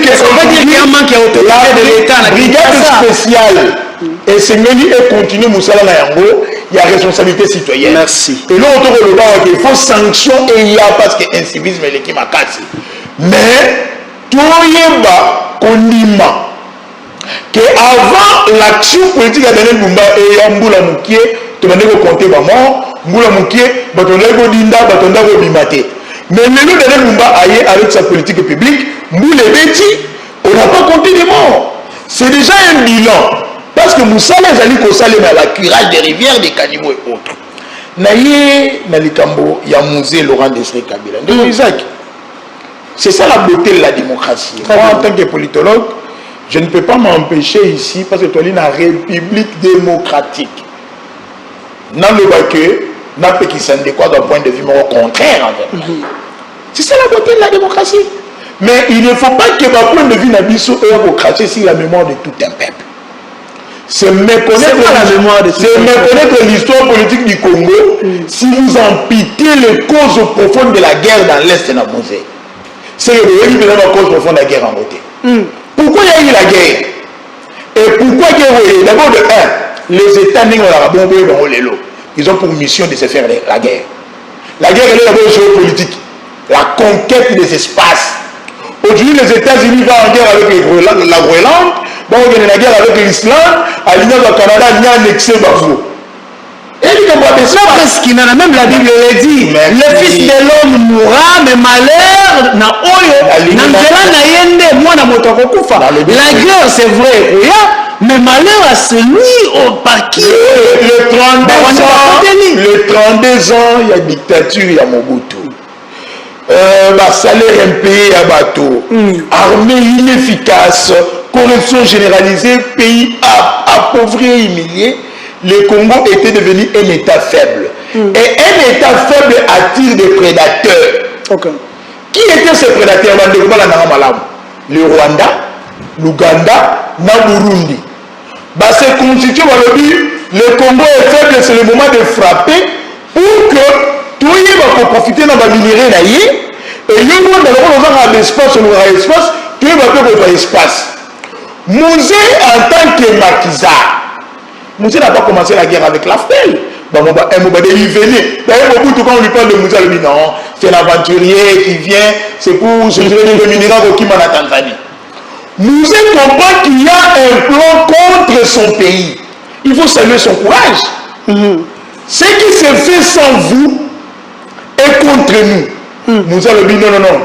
ça veut dire qu'il y a un manque d'autorité de l'État. La brigade spéciale et c'est mieux et continue Moussala Nayango, il y a responsabilité citoyenne. Merci. Et là on trouve le bas qu'il faut sanction et il y a parce que incivisme et l'équipe a cassé. Mais tout yeba kondima que avant l'action politique à Daniel Boumba et Yamboula Moukié, tu m'as dit qu'on comptait pas mort. Moula Moukié, Batonda Godinda, Batonda Gobimate. Mais le Daniel Bumba aille avec sa politique publique, Moule Beti, on n'a pas compté des morts. C'est déjà un bilan. Parce que Moussa les alliés qu'on salait dans la curage des rivières, des caniveaux et autres. Naye, Nalikambo, il y a Mouzé Laurent Desré Kabila. Isaac, c'est ça la beauté de la démocratie. Moi, en tant que politologue, je ne peux pas m'empêcher ici, parce que tu es une république démocratique. Dans le baquet, n'a pas qui s'en décolle d'un point de vue au contraire envers. C'est ça la beauté de la démocratie. Mais il ne faut pas que ma point de vue n'abisse au cracher sur la mémoire de tout un peuple. C'est méconnaître l'histoire politique du Congo si vous amputez les causes profondes de la guerre dans l'Est de la Mosée. C'est le la cause profonde de la guerre en beauté. Pourquoi il y a eu la guerre? Et pourquoi il y a eu d'abord de 1, les États ils ont pour mission de se faire la guerre. La guerre, elle est d'abord géopolitique. La conquête des espaces. Aujourd'hui, les États-Unis vont en guerre avec la Groenland, vont gagner la guerre avec l'Islande, à l'Union du Canada, il y a annexé Bafou. Et il y a parce qu'il n'a même la Bible le dit. Le fils de l'homme mourra, mais malheur n'a oyo. La guerre, c'est vrai. Mais malheur à celui par qui le 32 ans, il y a dictature, il y a Mobutu. Salaire impayé à bateau, armée inefficace, corruption généralisée, pays appauvri et humilié. Le Congo était devenu un État faible. Et un État faible attire des prédateurs. Qui étaient ces prédateurs? Le Rwanda, l'Ouganda, le Burundi. C'est constitué par le Congo est faible, c'est le moment de frapper pour que tout le monde va profiter de la minerai et il y a un espace, tout le monde va espace. Mouzé en tant que maquisard, Mouzé n'a pas commencé la guerre avec l'AFPEL. Il venait. D'ailleurs, beaucoup de quand on lui parle de Mouzé, on lui dit non, c'est l'aventurier qui vient, c'est pour se tirer le minerai au Kima en Tanzanie. Mouzé comprend qu'il y a un plan contre son pays. Il faut saluer son courage. Ce qui se fait sans vous est contre nous. Mouzé le dit non.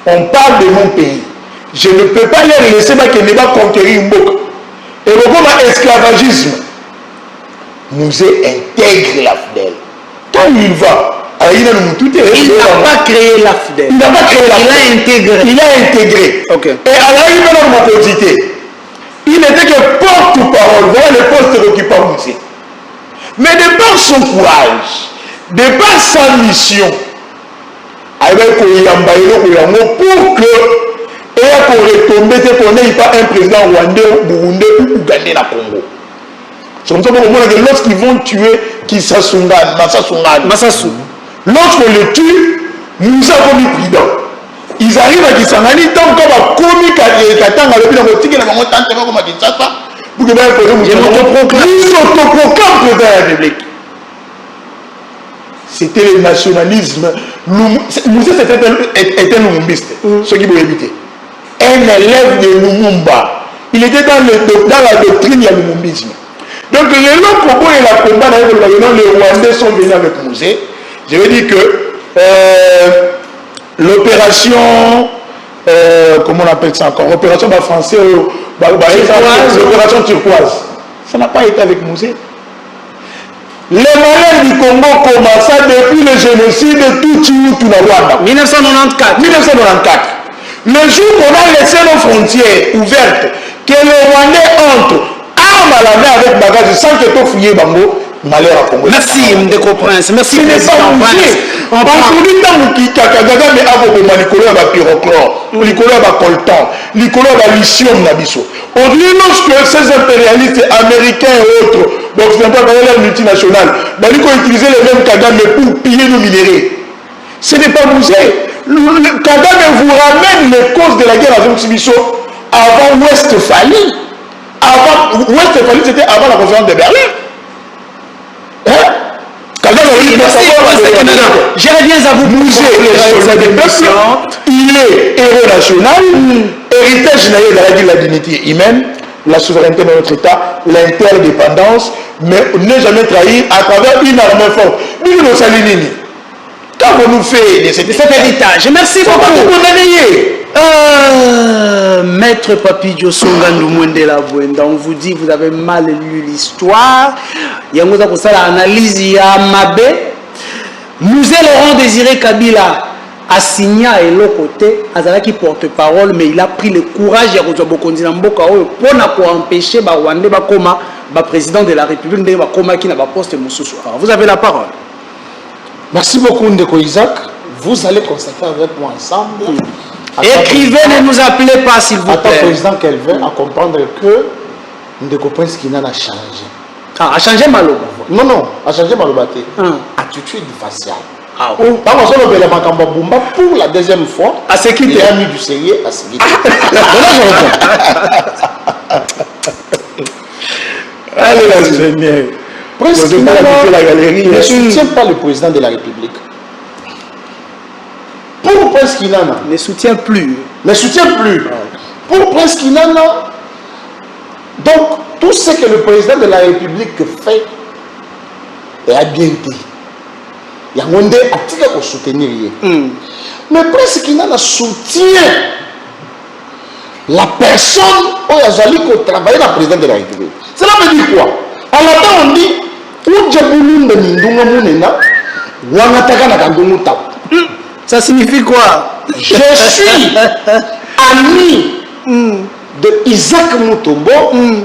On parle de mon pays. Je ne peux pas les laisser qu'il ne va conquérir une boucle. Et le comme esclavagisme. Mouzé intègre l'AFDEL. Quand il va, il n'a pas créé l'AFDEL. Il n'a pas créé l'AFDEL. Il a intégré. Et à la il n'était que porte-parole. Voilà le poste occupant Mouzé. Mais de par son courage, de par sa mission, avec pour que et pour retomber qu'on n'ait pas un président rwandais, burundais ou ougandais dans le Congo. C'est comme ça que lorsqu'ils vont tuer Massassou, lorsqu'on le tue, nous avons mis prudent. Ils arrivent à Kisangani, tant qu'on va commis Katanga, le bilan de la maman tante comme à Kinshasa, pour que vous autoproclame président de la République. c'était le nationalisme. Moussé était lumumbiste, ce qui vous éviter. Un élève de Lumumba. Il était dans la doctrine du lumumbisme. Donc, les Congo et la combat, les Rwandais sont venus avec Moussé. Je veux dire que l'opération, comment on appelle ça encore, opération français, l'opération turquoise, ça n'a pas été avec Moussé. Les malheurs du Congo commençaient depuis le génocide de Tutsi na Rwanda. 1994. 1994. Le jour qu'on a laissé nos frontières ouvertes, que les Rwandais entrent armes à la main avec bagage sans que tout fouillé Bango, malheur à Congo. Merci, Ndeko Prince. Merci, ce n'est pas Moussé. Aujourd'hui, dans le Kikakagaga, mais avant que Manicolo a pyrochlore, Nicolas a coltan, Nicolas a lithium nabiso. Aujourd'hui, lorsque ces impérialistes américains et autres, donc c'est un peu la multinationale, ils ont utilisé les mêmes Kagame pour piller nos minéraux. Ce n'est pas Moussé. Kagame vous ramène les causes de la guerre à Zone avant Westphalie. Avant Westphalie, c'était avant la conférence de Berlin. Hein? Je reviens à vous. Moussé, il est héros national, héritage de la dignité humaine, la souveraineté de notre État, l'interdépendance, mais ne jamais trahir à travers une armée forte. Nous nous saluons. Quand on nous fait de cet héritage, merci beaucoup. Maître Papi Diosonga Ndumwendela Bwenda, on vous dit, vous avez mal lu l'histoire. Il y a une analyse, il y a Mabé. Moussé Laurent Désiré Kabila a signé à l'autre côté, Azalaki porte-parole, mais il a pris le courage pour empêcher Rwandais comme président de la République qui n'a pas posté Moussoussou. Vous avez la parole. Merci beaucoup Ndeko Isaac. Vous allez constater avec moi ensemble. Écrivez, ne nous appelez pas s'il vous plaît. Attends, président Kelvin, à comprendre que Ndeko Prince Kinan a changé. Ah, a changé Maloba? Non, non, a changé Maloba. Attitude faciale. Ah, oui. Pour la deuxième fois, à ce qui il a mis du sérieux à ce qui allez, la Seigneur. Prince Kinan ne soutient pas le président de la République. Pour Prince Kinana, ne soutient plus. Ne soutient plus. Pour Prince Kinana, donc tout ce que le président de la République fait est bien dit. Il y a un monde à soutenir. Mais Prince Kinana soutient la personne où il a travaillé dans le président de la République. Cela veut dire quoi? À la fin, on dit ça signifie quoi? Je suis ami de Isaac Mutombo,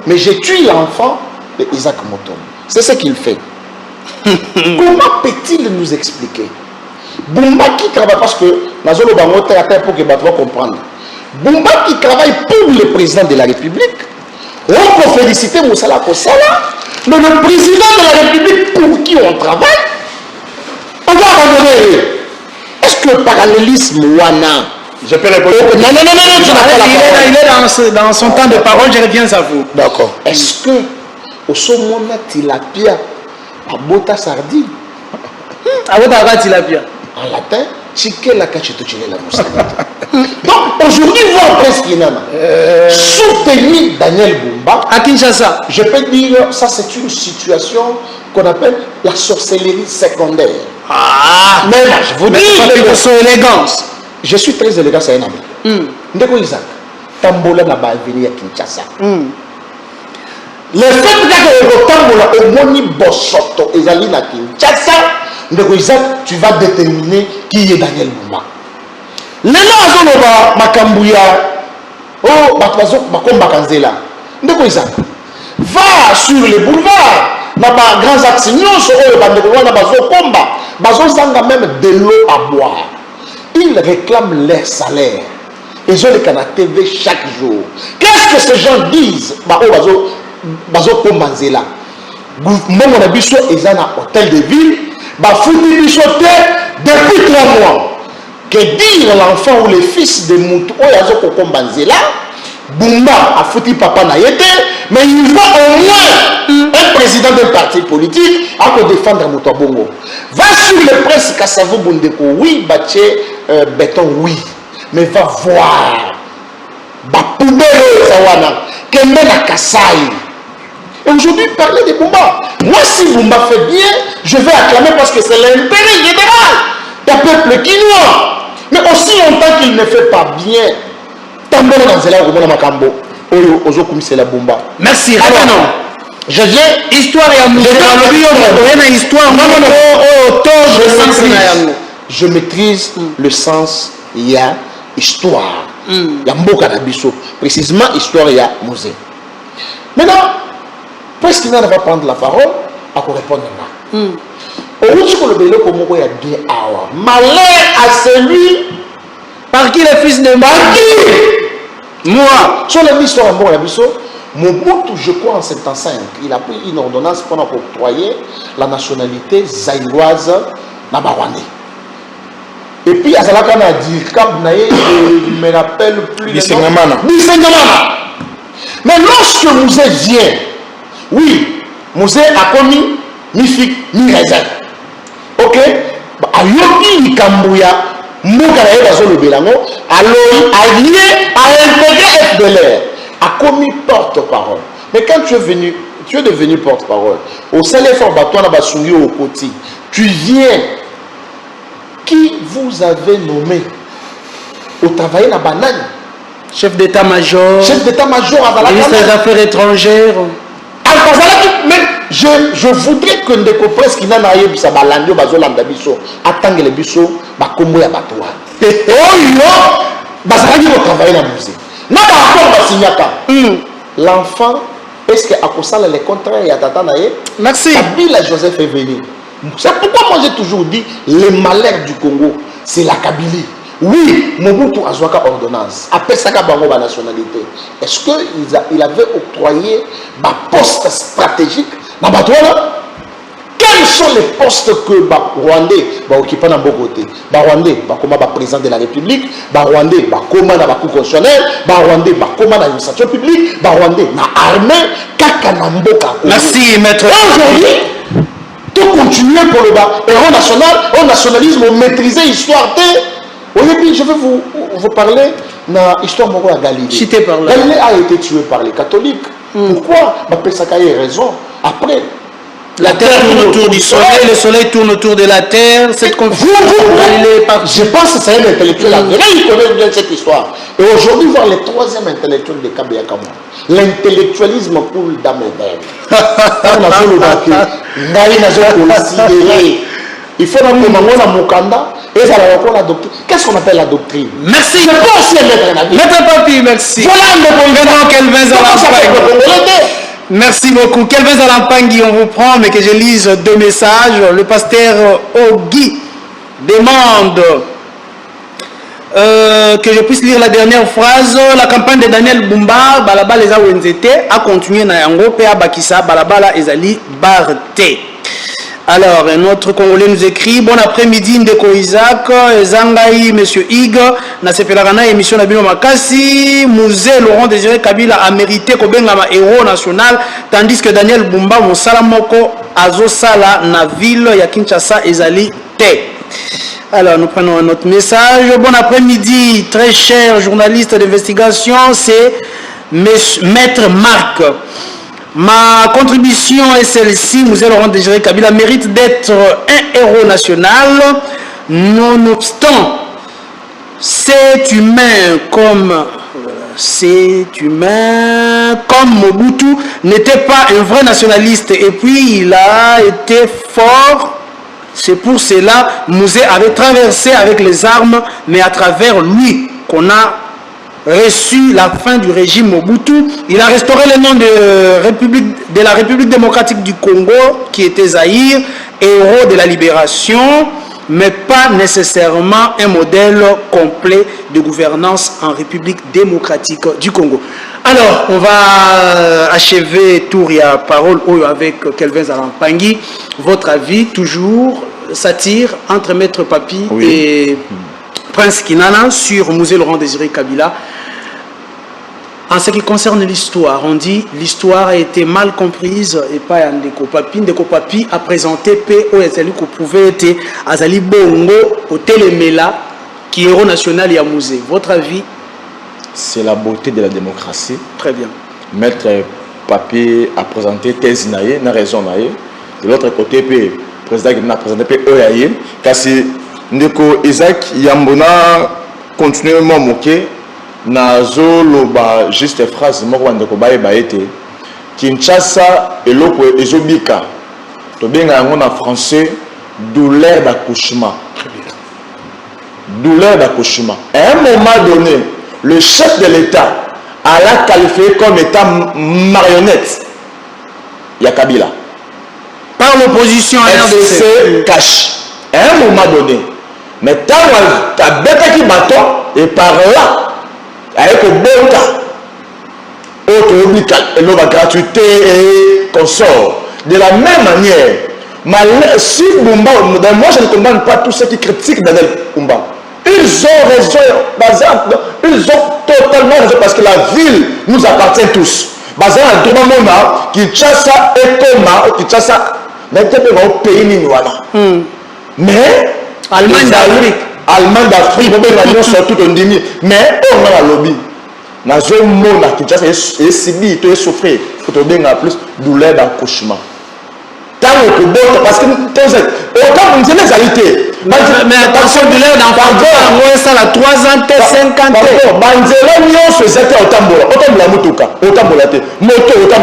mais je tue l'enfant de Isaac Mutombo. C'est ce qu'il fait. Comment peut-il nous expliquer? Bumba qui travaille, parce que Nazolo Bango pour que Batwa comprenne. Bumba qui travaille pour le président de la République. On peut féliciter Moussala Kosala, mais le président de la République pour qui on travaille, on va abandonner. Est-ce que le parallélisme Wana? Je peux répondre. Non, il est dans son temps de parole, je reviens à vous. D'accord. Est-ce que au sommet tilapia à bota sardine? À bota tilapia. En latin, chique la cachette la moussa. Donc aujourd'hui, voir Prince Kinana soutenir Daniel Bumba à Kinshasa. Je peux dire ça, c'est une situation qu'on appelle la sorcellerie secondaire. Ah, mais je vous dis de son élégance. Je suis très élégant, c'est un ami. Ndeko Isaac, Tambola n'a pas venu à Kinshasa. Le fait que Tambola au Moni Bossoto et Zali na Kinshasa, Ndeko Isaac, tu vas déterminer qui est Daniel Bumba. Les gens Makambouya, oh, Makomba Kanzela. Ndeko Isaac, va sur les boulevards. Dans les grands actions, sur les ils même de l'eau à boire. Ils réclament leur salaire. Ils ont les canaux TV chaque jour. Qu'est-ce que ces gens disent? Bazo Kombanzela. Mon abisso est un hôtel de ville. Bafouti bichoté depuis 3 mois. Que dire l'enfant ou le fils de Moutou Oyazo Kombanzela? Bumba a foutu papa na yete. mais il faut au moins un président d'un parti politique à défendre Moutouabongo. Va sur le presse Kassavo Bundeko, oui, Baché, béton, oui, mais va voir. Bapoubé, Zawana, Kemena Kassai. Et aujourd'hui, parler de Bumba. Moi, si Bumba fait bien, je vais acclamer parce que c'est l'intérêt général du peuple quinois. Mais aussi longtemps qu'il ne fait pas bien, merci. Je viens. Histoire et amour. Je maîtrise le sens. Il y a histoire. Il y a Mboka Nabiso. Précisément, histoire, il y a musée. Maintenant, presque il va prendre la parole à répondre là. Malheur à celui par qui le fils de Marquis. Moi. Sur l'histoire de Mobutu, je crois en 75, il a pris une ordonnance pour octroyer la nationalité zaïroise na Rwandais. Et puis, Azalaka a dit, je ne me rappelle plus. Bisengamana. Mais lorsque Mouzé vient, oui, Mouzé a commis mi-fic, mi-raisin. Ok? Ayoki Kambouya, Moukarae Bazolo Belango, alors allié à intégrer FDLR, a commis porte-parole. Mais quand tu es devenu porte-parole, au Salé Fort Batouana Bassouri au Koti, tu viens. Qui vous avez nommé au travail na banane? Chef d'état-major. Chef d'état-major à la ministre des Affaires étrangères. Mais je voudrais que Ndeko Presse qui n'a pas eu sa balandio bazolanda biso attendre les biso ba kombo ya batoa. Oh yo, bazalaki au travail na musée. Na ba rapport ba signaka. L'enfant est-ce que akosala les contrats ya tata na ye? Merci. Kabila Joseph est venu. C'est pourquoi moi j'ai toujours dit le malheur du Congo, c'est la Kabylie. Oui, Mobutu a joué ordonnance. Après ça, il a nationalité. Est-ce qu'il avait octroyé un poste stratégique dans le Quels sont les postes que les Rwandais occupent dans beaucoup de côtés? Les Rwandais, comme président de la République, les Rwandais, comme dans la Cour constitutionnelle, les Rwandais, comme dans l'administration publique, les Rwandais, dans l'armée, Kakanamboka. Merci, maître. Aujourd'hui, tout continuer pour le héros national, au nationalisme, maîtriser l'histoire. Oui, je vais vous parler de l'histoire de Galilée. Cité par là. Galilée a été tué par les catholiques. Pourquoi? Pesaka a raison. Après, la terre tourne autour du soleil, le soleil tourne autour de la terre. Cette confusion. Je pense que c'est un intellectuel. Il connaît bien cette histoire. Et aujourd'hui, voir le troisième intellectuel de Kabila Kamwa. L'intellectualisme pour le dame il faut que la Mukanda et ça la doctrine. Qu'est-ce qu'on appelle la doctrine? Merci. Je peux aussi mettre un avis. Maître Papi, merci. Voilà Kelvin Zalampangui. Merci beaucoup. Kelvin Zalampangui, on vous prend, mais que je lise deux messages. Le pasteur Ogui demande que je puisse lire la dernière phrase. La campagne de Daniel Bumba, Balaba les Awenzete, a continué na yango pe abakisa Balabala ezali Barte. Alors, un autre Congolais nous écrit: bon après-midi, Ndeko Isaac, Zangaï, Monsieur Ig, Nasepelagana, émission Nabino Makasi, Musée Laurent Désiré Kabila a mérité Kobengama héros national, tandis que Daniel Bumba, mon salamoko, Azosala, na ville, ya Kinshasa, Ezali, Te. Alors, nous prenons un autre message. Bon après-midi, très cher journaliste d'investigation, c'est Maître Marc. Ma contribution est celle-ci. Musée Laurent Désiré Kabila mérite d'être un héros national. Nonobstant, c'est humain comme Mobutu n'était pas un vrai nationaliste. Et puis, il a été fort. C'est pour cela Musée avait traversé avec les armes, mais à travers lui qu'on a reçu la fin du régime Mobutu. Il a restauré le nom de la République démocratique du Congo, qui était Zaïre, héros de la libération, mais pas nécessairement un modèle complet de gouvernance en République démocratique du Congo. Alors, on va achever tour et à parole avec Kelvin Zalampangui. Votre avis, toujours, satire entre Maître Papi et Prince Kinana sur Musée Laurent Désiré Kabila. En ce qui concerne l'histoire, on dit l'histoire a été mal comprise et pas un Ndeko Papi. Ndeko Papi a présenté P.O. Ezali qu'on pouvait être Azali Bongo au Télémela, qui est héros national et à musée. Votre avis? C'est la beauté de la démocratie. Très bien. Maître Papi a présenté thèse naïe, n'a raison naïe. De l'autre côté, le président qui a présenté P.O. Yaye. Parce que Ndeko Isaac Yambona continue à moquer. Nazo loba juste phrase moko ndeko baye baete Kinshasa eloko ezobika to benga yango na français douleur d'accouchement. Douleur d'accouchement. À un moment donné, le chef de l'État a la qualifié comme état marionnette. Il y a Kabila. Par l'opposition à RDC cache. À un moment donné, mais tant tu as bêté qui bâton et par là avec le bon cas, auto-oblique, la gratuité et consort. De la même manière, si Bumba, moi je ne comprends pas tous ceux qui critiquent Daniel Bumba. Ils ont raison, ils ont totalement raison parce que la ville nous appartient tous. Bazar à tout moment Kinshasa et Koma, Kinshasa, mais tu peux au pays Ninoana. Mais Allemagne d'Afrique. Allemagne d'Afrique, on surtout on dit mais on a le lobby. Dans un monde qui est subi, tu es souffert, il faut bien plus douleur d'accouchement. Tant que bon, parce que autant vous dites les qualités. Mais attention, douleur d'enfant, on ça la 3 ans, 5 ans. Banzela nyonso c'était autant la motoka, autant la moto, autant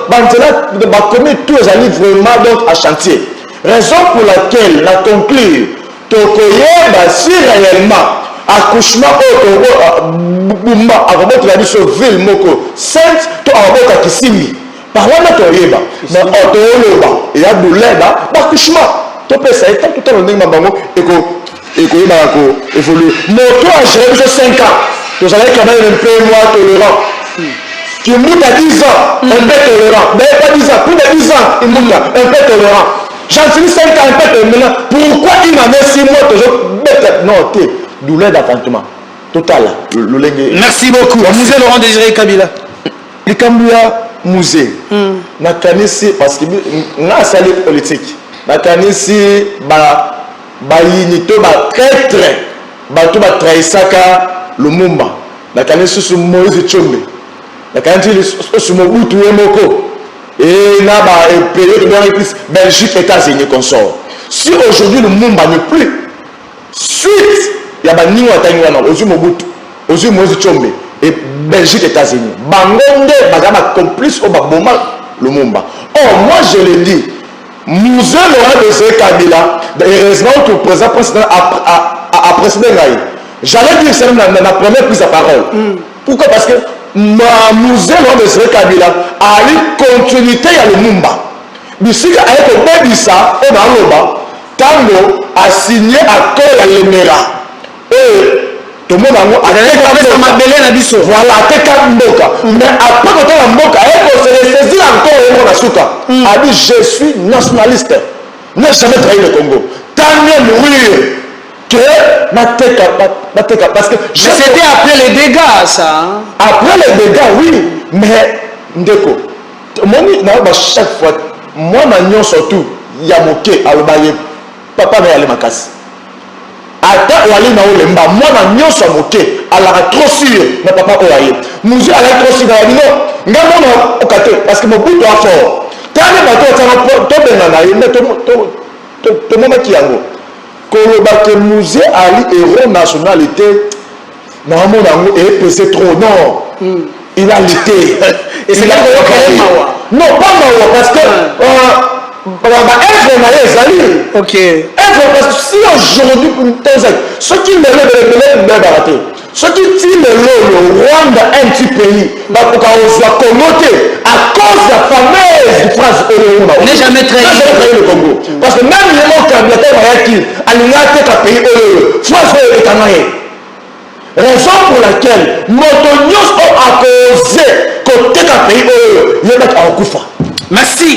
Banzela va commettre tous les années vraiment donc à chantier. Raison pour laquelle la conclure Tokoyeba si réellement accouchement Bumba avant la biso ville moko sainte to aboka kisimi par là toyeba mais otoloba il y a douleur accouchement to pesa et tout le monde bango eko yeba ko évoluer moto a géré 5 ans vous allez quand même un peu moins tolérant qui monte à 10 ans un peu tolérant mais pas 10 ans plus de 10 ans il monte un peu tolérant. J'en suis 5 ans maintenant. Pourquoi il m'a mis 6 mois toujours bête? Non, ok. Douleur d'appartement. Total. Merci beaucoup. Musée Laurent Désiré Kabila. Le Kambouya musée. Nakanisi parce que na sali politique. Nakanisi ba yinito ba traître. Ba to ba trahisaka Lumumba. Nakanisi su Moïse Tshombe. Nakanisi su Mobutu Moko. Et là, période de Belgique, États-Unis, consort. Si aujourd'hui le Mumba n'est plus, suite, il y a des gens qui ont Mobutu, aux Moïse Tshombe, et Belgique, États-Unis. Bangonde, Bagama complice au Baboma, le Mumba. Or, moi je le dis, Musée Laurent Désiré Kabila, heureusement que le président a précédé Ngaï. J'allais dire ça dans la première prise de parole. Pourquoi? Parce que Musée Laurent Désiré Kabila a eu continuité à le Mumba. Bisika avec le Bébissa, on a l'oba, Tango a signé accord à l'Emera. Et tout le monde a dit voilà, mais après quand on a Mboka, on s'est saisi encore au Souka. A dit je suis nationaliste. Ne jamais trahi le Congo. Tant mieux mourir. Parce que c'était après les dégâts, ça. Hein? Après les dégâts, oui. Mais, Ndeko, chaque fois, moi, surtout, il y a moqué, papa va aller ma casse. Attends, on aller dans le mba. Moi, je suis moqué. Elle a trop sûr, mais papa va aller. Nous allons trop sûr dans la vie. Non, non, parce que mon bout est fort. Tant que tu as que musée Ali héros nationalité normalement est pesé trop non il a lutté et c'est là non pas Mawa parce que ok parce que si aujourd'hui ceux qui me lèvent ceux qui tirent le Rwanda un petit pays pour qu'on soit connoté à cause de la fameuse phrase n'est jamais trahi le Congo parce que même les mots qui pays phrase raison pour laquelle Motonios a causé côté pays il y a un coup. Merci.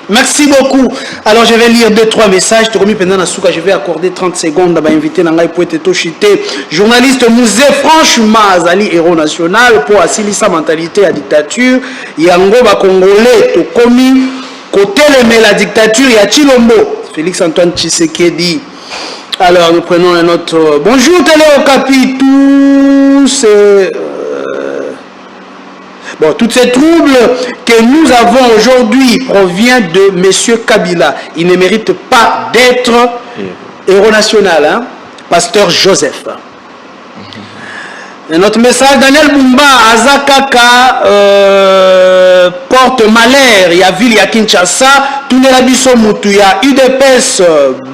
Merci beaucoup. Alors je vais lire 2-3 messages. Je vais accorder 30 secondes à inviter Nangai Poete Toshité, journaliste musée franchement Azali héros national pour assurer sa mentalité à dictature. Yango ba Congolais to komi côté la dictature ya Chilombo. Félix Antoine Tshisekedi. Alors nous prenons un autre. Bonjour Télé Okapi, tous. Bon, tous ces troubles que nous avons aujourd'hui proviennent de M. Kabila. Il ne mérite pas d'être héros national, hein? Pasteur Joseph. Un autre message, Daniel Bumba, Azakaka, porte malheur, il y a ville, il y a Kinshasa, tout le biso mutu, il y a UDPS,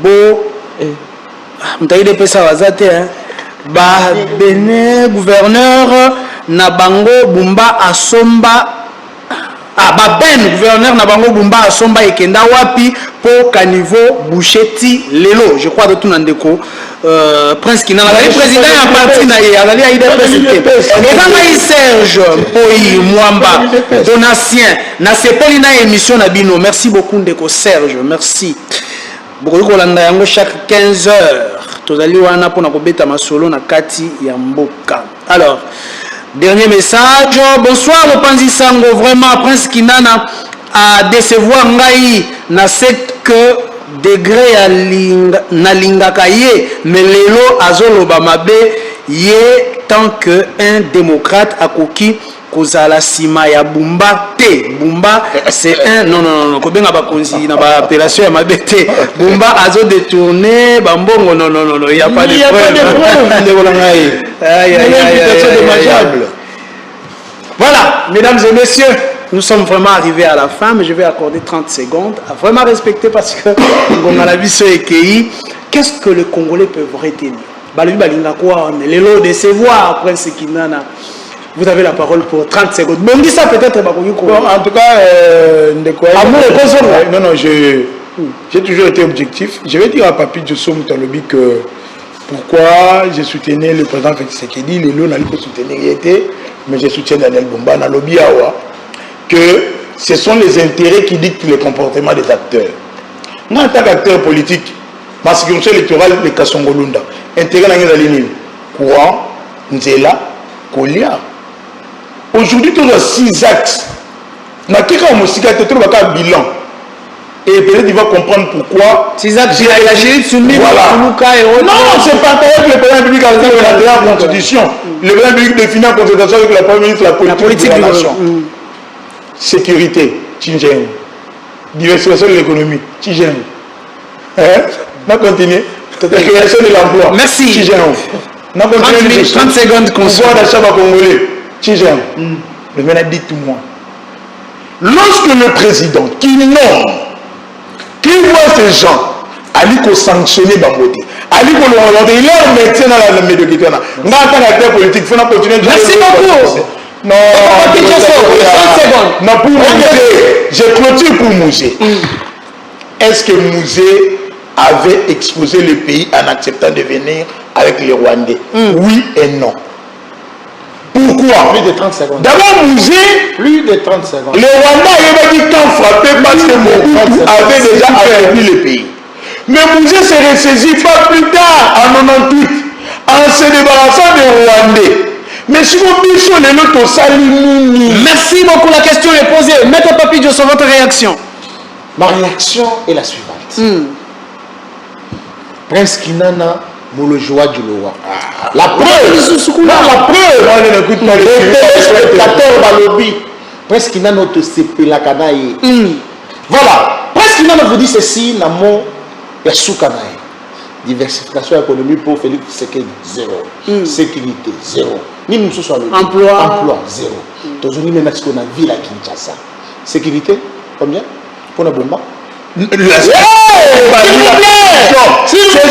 beau, UDPS à Wazate, hein? Bah, Béné, gouverneur, Nabango Bumba Asomba. Ah, bah, Ben, gouverneur Nabango Bumba Asomba et Kenda Wapi pour Caniveau Bouchetti Lelo. Je crois de tout Nandeko. Prince Kina, le président est parti d'ailleurs. Il y a Serge Poyi Mwamba, Donatien, Nasepolina émission Nabino. Merci beaucoup, Ndeko Serge. Merci. Beaucoup de chaque 15 heures. Tozali wana pona kobeta masolo na kati ya mboka. Alors, dernier message. Bonsoir Opanzi Sango, vraiment Prince Kinana a décevoir ngai na que degré ya nalingaka ye mais lelo azoloba mabe ye tant que un démocrate akoki kozala sima ya Bumba te. Bumba c'est un non kobenga bakonzi na ba appellation ya mabete. Bumba azo détourner bambongo non il y a pas de preuve. Voilà, mesdames et messieurs, nous sommes vraiment arrivés à la fin, mais je vais accorder 30 secondes à vraiment respecter parce que qu'est-ce que les Congolais peuvent retenir? Les de se voir après ce qu'il n'a. Vous avez la parole pour 30 secondes. Mais on dit ça peut-être. Bon, en tout cas, non, j'ai toujours été objectif. Je vais dire à Papi Diosso Moutalobi que pourquoi je soutenais le président Félix Tshisekedi, les lots n'allaient pas soutenir, mais je soutiens Daniel Bumba, dans lobby Awa, que ce sont les intérêts qui dictent le comportement des acteurs. Moi, en tant qu'acteur politique, ma sécurité électorale, les Kassongolunda, intérêt dans les lignes, courant, Nzela, Kolia. Aujourd'hui, tu as 6 axes. Mais quand on a un bilan, et peut-être il va comprendre pourquoi. 6 axes, il a géré soumis. Voilà. Non, c'est pas avec le président public avec la constitution. Le président public définit en concertation avec la première ministre la politique de la nation. Sécurité, Tchingeng. Diversification de l'économie, Tchingeng. On a continué. Création de l'emploi. Merci. Tchingeng. 30 secondes. Pouvoir d'achat congolais. Tchingeng. Mais maintenant, dites-moi. Lorsque le président qui nomme, qui voit ces gens, Ali ko sanctionner Bangote, Ali ko le regarder, il est un médecin dans la médiocrité. Dans un acteur politique, il faut continuer de dire. Merci beaucoup. Non, 30 secondes. Non, pour Mouzé, je clôture pour Mouzé. Est-ce que Mouzé avait exposé le pays en acceptant de venir avec les Rwandais? Oui et non. Pourquoi? Plus de 30 secondes. D'abord, Mouzé, plus de 30 secondes. Les Rwandais avaient dit tant frappé parce que Mobutu avait déjà affaibli le pays. Mais Mouzé s'est ressaisi pas plus tard, en 98, en se débarrassant des Rwandais. Mais si vous dites les notes au Salimini. Merci beaucoup, la question est posée. Maître Papi Diosso, votre réaction? Ma réaction est la suivante. Prince Kinana, le joie du Loa. La preuve, le spectateur dans le lobby. Prince Kinana te sepe la canaille. Voilà. Prince Kinana vous dit ceci, Namo Yasukanaï. Diversification économique pour Félix Tshisekedi, 0. Sécurité, 0. Ni nous sommes emploi, 0. Aujourd'hui, nous avons une ville à Kinshasa. Sécurité, combien? Pour la bombe. C'est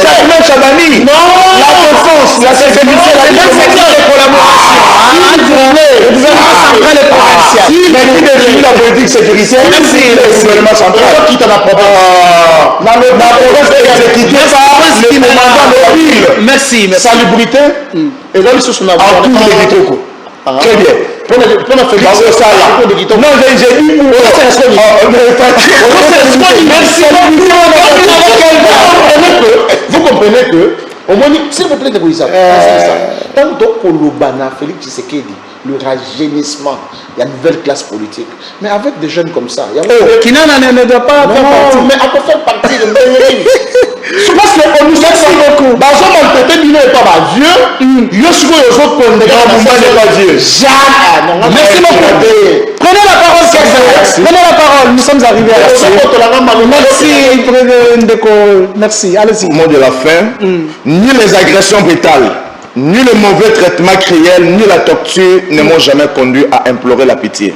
Jacqueline Chabani. Non. La défense, la sécurité, la collaboration. Le gouvernement central et provincial. Mais qui définit la politique sécuritaire? Le gouvernement central. Qui t'en a proposé? Dans la province exécutée par le commandant de la ville. Merci. Salubrité. Et là, ils se sont en tous les vitocos. Très bien. Pour la Félix, non, j'ai dit pour... Vous comprenez que, au moins, s'il vous plaît, de ça. Tant que Lobana, Félix Tshisekedi, le rajeunissement, il y a une nouvelle classe politique. Mais avec des jeunes comme ça, il y a... Kinana ne doit pas faire partie. Mais à quoi faire partie de je pense qu'on nous aide beaucoup. Bazo Malpete Bino n'est pas vieux. Yosuko Yosuko Konde n'est pas vieux. Jamais. Merci beaucoup. Prenez la parole, prenez la parole. Nous sommes arrivés à la fin. Merci. Merci. Allez-y. Mot de la fin. Ni les agressions brutales, ni le mauvais traitement cruel, ni la torture ne m'ont jamais conduit à implorer la pitié.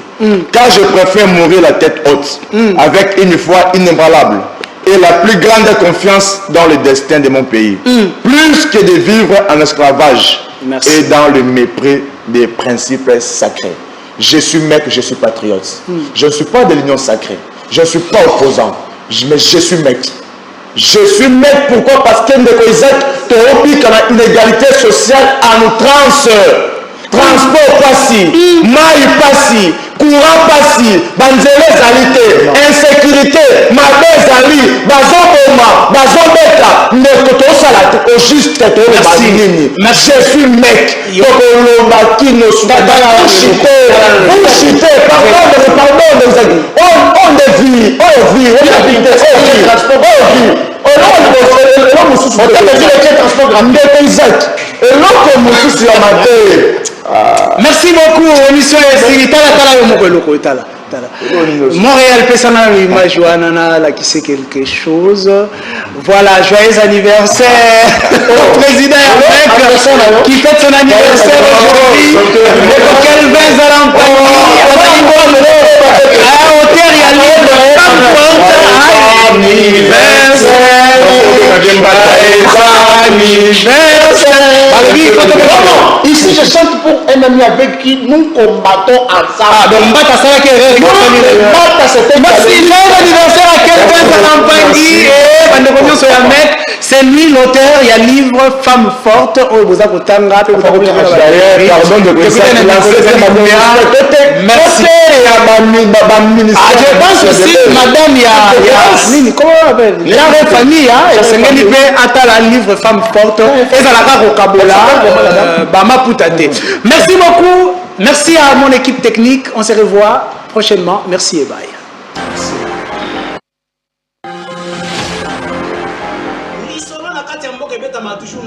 Car je préfère mourir la tête haute, avec une foi inébranlable et la plus grande confiance dans le destin de mon pays, plus que de vivre en esclavage et dans le mépris des principes sacrés. Je suis mec, je suis patriote. Je ne suis pas de l'union sacrée. Je ne suis pas opposant, mais je suis mec. Je suis mec, pourquoi? Parce que Isaac Théopique a une égalité sociale à nous transport passi, maï passi, courant passi, banzele zalité, insécurité, mabe zali, bazoboma, bazobeta, nekoto salate, au juste to le bazinini. Je suis mec, donc bakino chité, pardon, on vit, on habite, merci beaucoup. Émission Montréal Pessana l'image là qui sait quelque chose. Voilà, joyeux anniversaire au président qui fête son anniversaire aujourd'hui. Quel vin ici je chante pour un ami avec qui nous combattons ensemble. Donc Mbata ça qui merci, joyeux anniversaire à quelqu'un c'est lui l'auteur, il y a un livre Femme forte au Bozakotanga. Pardon de merci. Je pense aussi madame comment on appelle la famille c'est un livre Femme forte et ça la Kabola Bama Poutate. Merci beaucoup. Merci à mon équipe technique. On se revoit prochainement. Merci et bye. Toujours